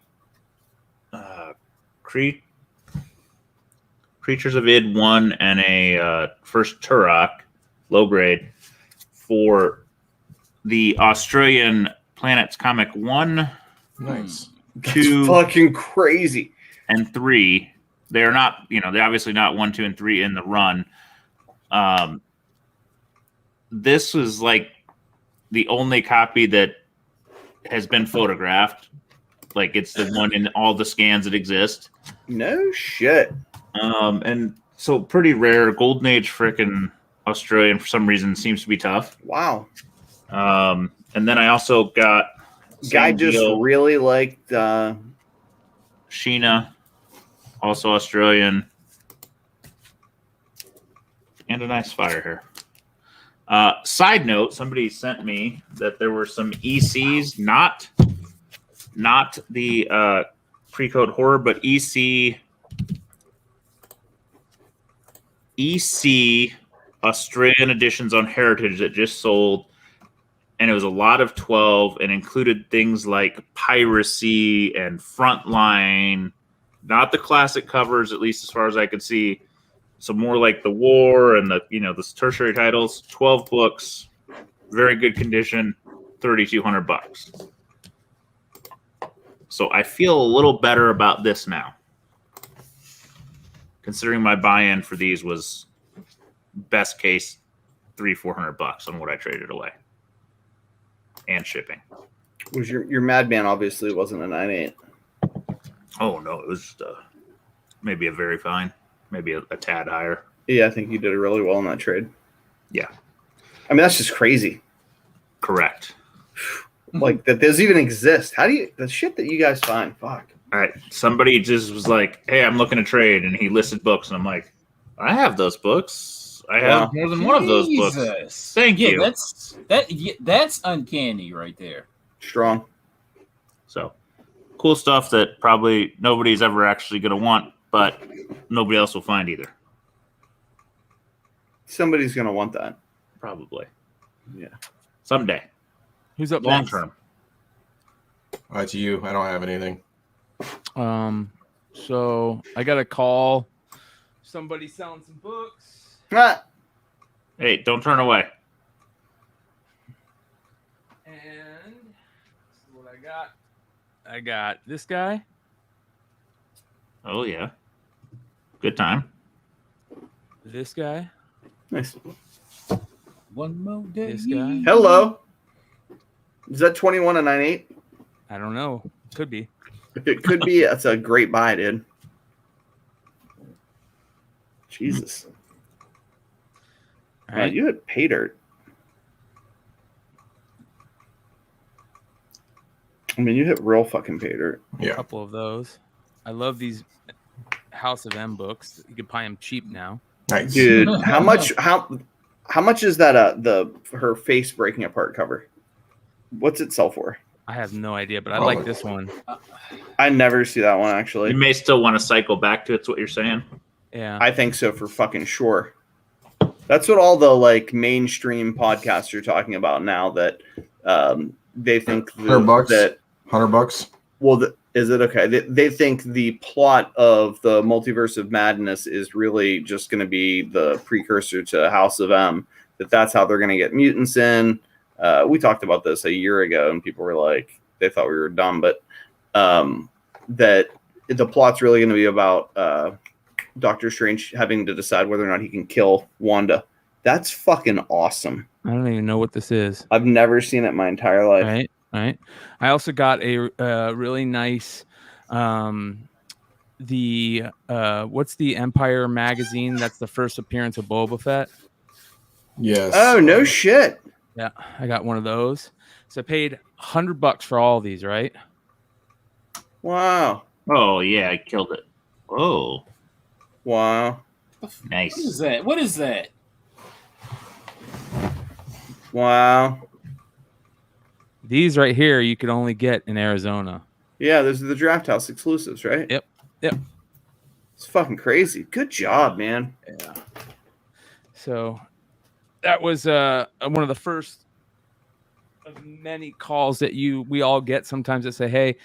Creatures of Id 1 and a first Turok, low grade, for the Australian Planets Comic 1, nice. 2, That's fucking crazy. and 3. They're not, they're obviously not 1, 2, and 3 in the run. This was like the only copy that has been photographed. Like it's the one in all the scans that exist. No shit. And so pretty rare. Golden Age frickin' Australian for some reason seems to be tough. Wow. And then I also got Guy just really liked Sheena, also Australian, and a nice fire here. Side note, somebody sent me that there were some ECs, not the pre-code horror, but EC Australian editions on Heritage that just sold, and it was a lot of 12 and included things like Piracy and Frontline, not the classic covers, at least as far as I could see. So more like the war and the tertiary titles. 12 books, very good condition, $3,200. So I feel a little better about this now, considering my buy-in for these was best case $300-400 on what I traded away, and shipping. Was your Madman obviously wasn't a 9.8. Oh no, it was just maybe a very fine. Maybe a tad higher. Yeah, I think you did really well in that trade. Yeah. I mean, that's just crazy. Correct. Like, that those even exist. How do you... The shit that you guys find, fuck. All right. Somebody just was like, hey, I'm looking to trade. And he listed books. And I'm like, I have those books. I have more than one of those books. Thank you. That's uncanny right there. Strong. So, cool stuff that probably nobody's ever actually going to want, but nobody else will find either. Somebody's going to want that. Probably. Yeah. Someday. Who's up Long next? term. All right, to you. I don't have anything. So I got a call. Somebody selling some books. Ah, Hey, don't turn away. And this is what I got. I got this guy. Oh, yeah. Good time. This guy. nice. One more day. This guy. Hello. Is that 21 a 9.8? I don't know. Could be. It could be. That's a great buy, dude. Jesus. All right. You had pay dirt. I mean, you hit real fucking pay dirt. A Yeah. couple of those. I love these House of M books. You can buy them cheap now. Nice. Dude, how much is that her face breaking apart cover? What's it sell for? I have no idea, but I Probably. like this one. I never see that one actually. You may still want to cycle back to it's what you're saying. Yeah. I think so for fucking sure. That's what all the like mainstream podcasts are talking about now. That they think $100? that $100? well, is it okay? They think the plot of the Multiverse of Madness is really just going to be the precursor to House of M. That's how they're going to get mutants in. We talked about this a year ago, and people were like, they thought we were dumb, but that the plot's really going to be about Doctor Strange having to decide whether or not he can kill Wanda. That's fucking awesome. I don't even know what this is. I've never seen it my entire life. Right. Right. I also got a really nice what's the Empire magazine? That's the first appearance of Boba Fett. Yes. Oh, no shit. Yeah, I got one of those. So I paid $100 for all of these, right? Wow. Oh yeah, I killed it. Oh, Wow. nice. What is that? What is that? Wow. These right here you could only get in Arizona. Yeah, those are the Draft House exclusives, right? Yep. Yep. It's fucking crazy. Good job, man. Yeah. So that was one of the first of many calls that we all get sometimes that say, "Hey,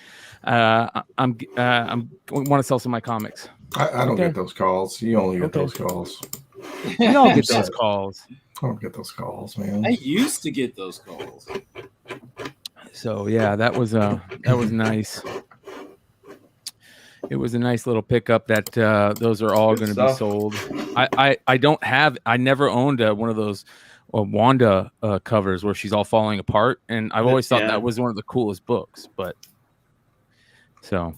I'm want to sell some of my comics." I don't Okay. get those calls. You only get Okay. those calls. We all get those calls. I don't get those calls, man. I used to get those calls. So yeah, that was nice. It was a nice little pickup that those are all Good going to be stuff. sold. I never owned one of those Wanda covers where she's all falling apart, and I've always thought Yeah. that was one of the coolest books. But so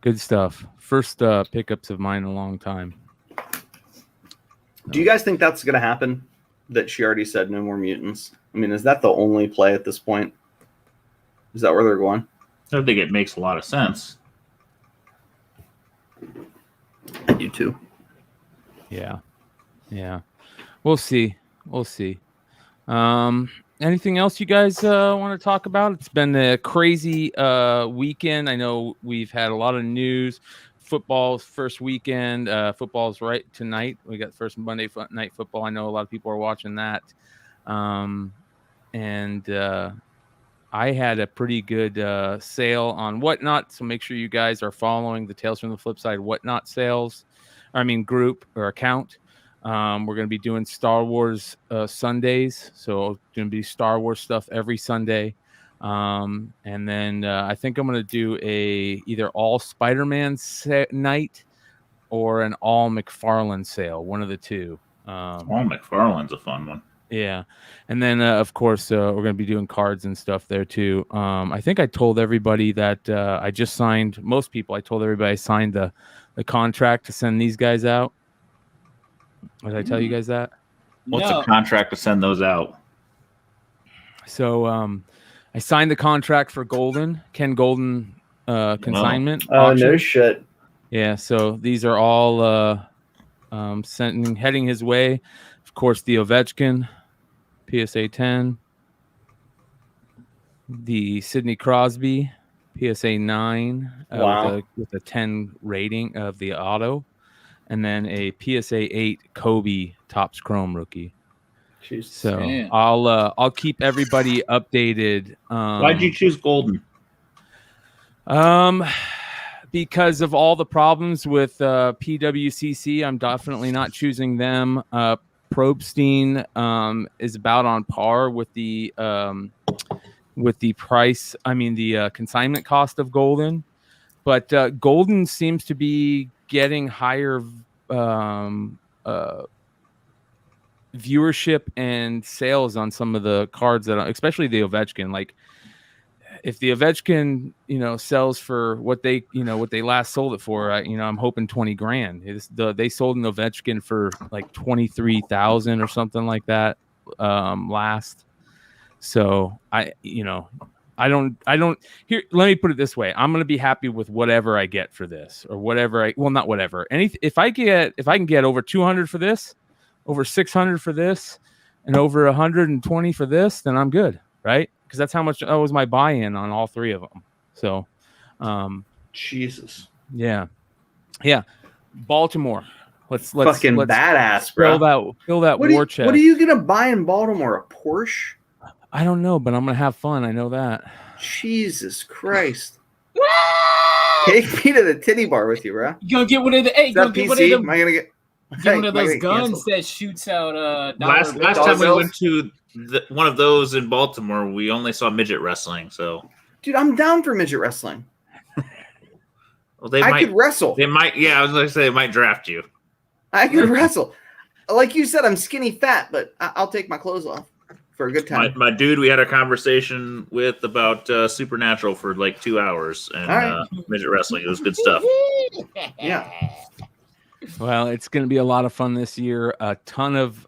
good stuff. First pickups of mine in a long time. Do you guys think that's going to happen? That she already said no more mutants? I mean, is that the only play at this point? Is that where they're going? I think it makes a lot of sense. You too. Yeah. Yeah. We'll see. We'll see. Anything else you guys want to talk about? It's been a crazy weekend. I know we've had a lot of news. Football's first weekend. Football's right tonight. We got first Monday night football. I know a lot of people are watching that. I had a pretty good sale on Whatnot, so make sure you guys are following the Tales from the Flipside Whatnot group or account. We're going to be doing Star Wars Sundays, so going to be Star Wars stuff every Sunday. And then I think I'm going to do either all Spider-Man night or an all McFarlane sale, one of the two. Oh, McFarlane's a fun one. Yeah. And then, of course, we're going to be doing cards and stuff there, too. I think I told everybody that I just signed, most people, I told everybody I signed the contract to send these guys out. Did I tell you guys that? What's No. a contract to send those out? So I signed the contract for Ken Golden consignment. Oh, auction. no shit. Yeah, so these are all heading his way. Of course, the Ovechkin, PSA 10. The Sidney Crosby, PSA 9, Wow. with a 10 rating of the auto. And then a PSA 8 Kobe Topps Chrome rookie. Jesus. So Man. I'll keep everybody updated. Why'd you choose Golden? Because of all the problems with PWCC, I'm definitely not choosing them. Probstein is about on par with the price. I mean, the consignment cost of Golden, but Golden seems to be getting higher viewership and sales on some of the cards that, especially the Ovechkin. Like, if the Ovechkin, sells for what they last sold it for, I'm hoping 20 grand. They sold an Ovechkin for like 23,000 or something like that last. So I don't here. Let me put it this way. I'm going to be happy with whatever I get for this, or whatever not whatever. If I can get over 200 for this, over 600 for this, and over 120 for this, then I'm good, right? Because that was my buy-in on all three of them. So, Jesus. Yeah. Baltimore. Let's fucking badass, bro. Fill that war chest. What are you gonna buy in Baltimore? A Porsche? I don't know, but I'm gonna have fun. I know that. Jesus Christ. Take me to the titty bar with you, bro. You gonna get one of the Is that PC? Am I gonna get one of those guns that shoots out last time we went to one of those in Baltimore, we only saw midget wrestling. So, dude, I'm down for midget wrestling. Well, I could wrestle. They might. Yeah, I was going to say they might draft you. I could wrestle. Like you said, I'm skinny fat, but I'll take my clothes off for a good time. My dude, we had a conversation with about Supernatural for like 2 hours and midget wrestling. It was good stuff. Yeah. Well, it's going to be a lot of fun this year. A ton of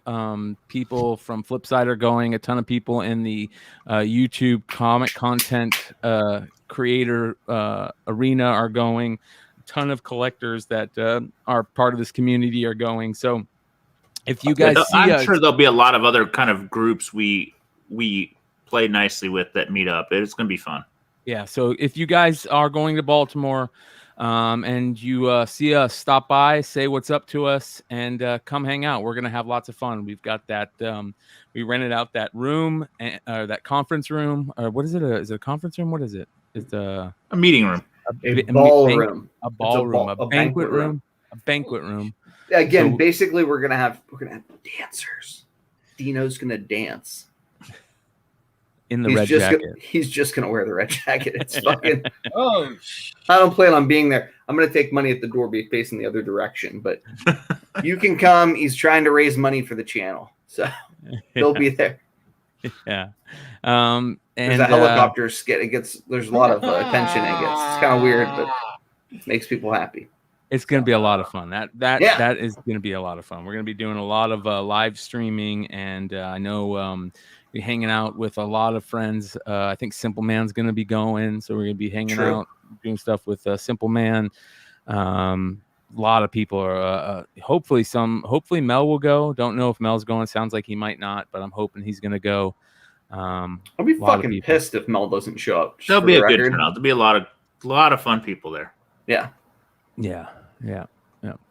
people from Flipside are going. A ton of people in the YouTube comic content creator arena are going. A ton of collectors that are part of this community are going. So if you guys I'm sure there'll be a lot of other kind of groups we play nicely with that meet up. It's going to be fun. Yeah. So if you guys are going to Baltimore and you see us, stop by, say what's up to us, and come hang out. We're going to have lots of fun. We've got that. We rented out that room, that conference room. What is it? Is it a conference room? What is it? It's a meeting room. A ballroom. A ballroom. A banquet room. A banquet room. Again, basically, we're gonna have dancers. Dino's gonna dance in the red jacket. He's just gonna wear the red jacket. It's fucking. I don't plan on being there. I'm gonna take money at the door, be facing the other direction. But you can come. He's trying to raise money for the channel, so he'll be there. Yeah. And there's a helicopter skit. There's a lot of attention it gets. It's kind of weird, but it makes people happy. It's going to be a lot of fun. That is going to be a lot of fun. We're going to be doing a lot of live streaming, and I know we're hanging out with a lot of friends. I think Simple Man's going to be going, so we're going to be hanging out, doing stuff with Simple Man. A lot of people are. Hopefully Mel will go. Don't know if Mel's going. Sounds like he might not, but I'm hoping he's going to go. I'll be fucking pissed if Mel doesn't show up. There'll be a good turnout. There'll be a lot of fun people there. Yeah,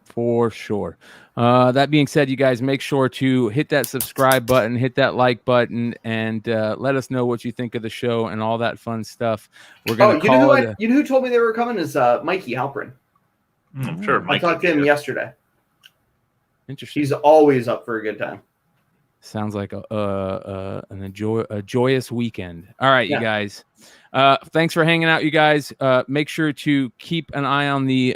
for sure. That being said, you guys make sure to hit that subscribe button, hit that like button, and let us know what you think of the show and all that fun stuff. We're gonna you know who told me they were coming is Mikey Halprin. I'm sure. I talked to him yesterday. Interesting. He's always up for a good time. Sounds like a joyous weekend. All right, you guys. Thanks for hanging out, you guys. Make sure to keep an eye on the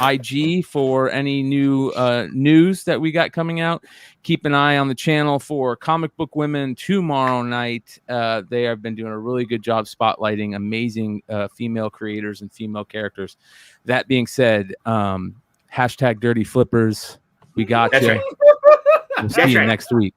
IG for any new news that we got coming out. Keep an eye on the channel for Comic Book Women tomorrow night. They have been doing a really good job spotlighting amazing female creators and female characters. That being said, hashtag Dirty Flippers. We got you. We'll see you next week.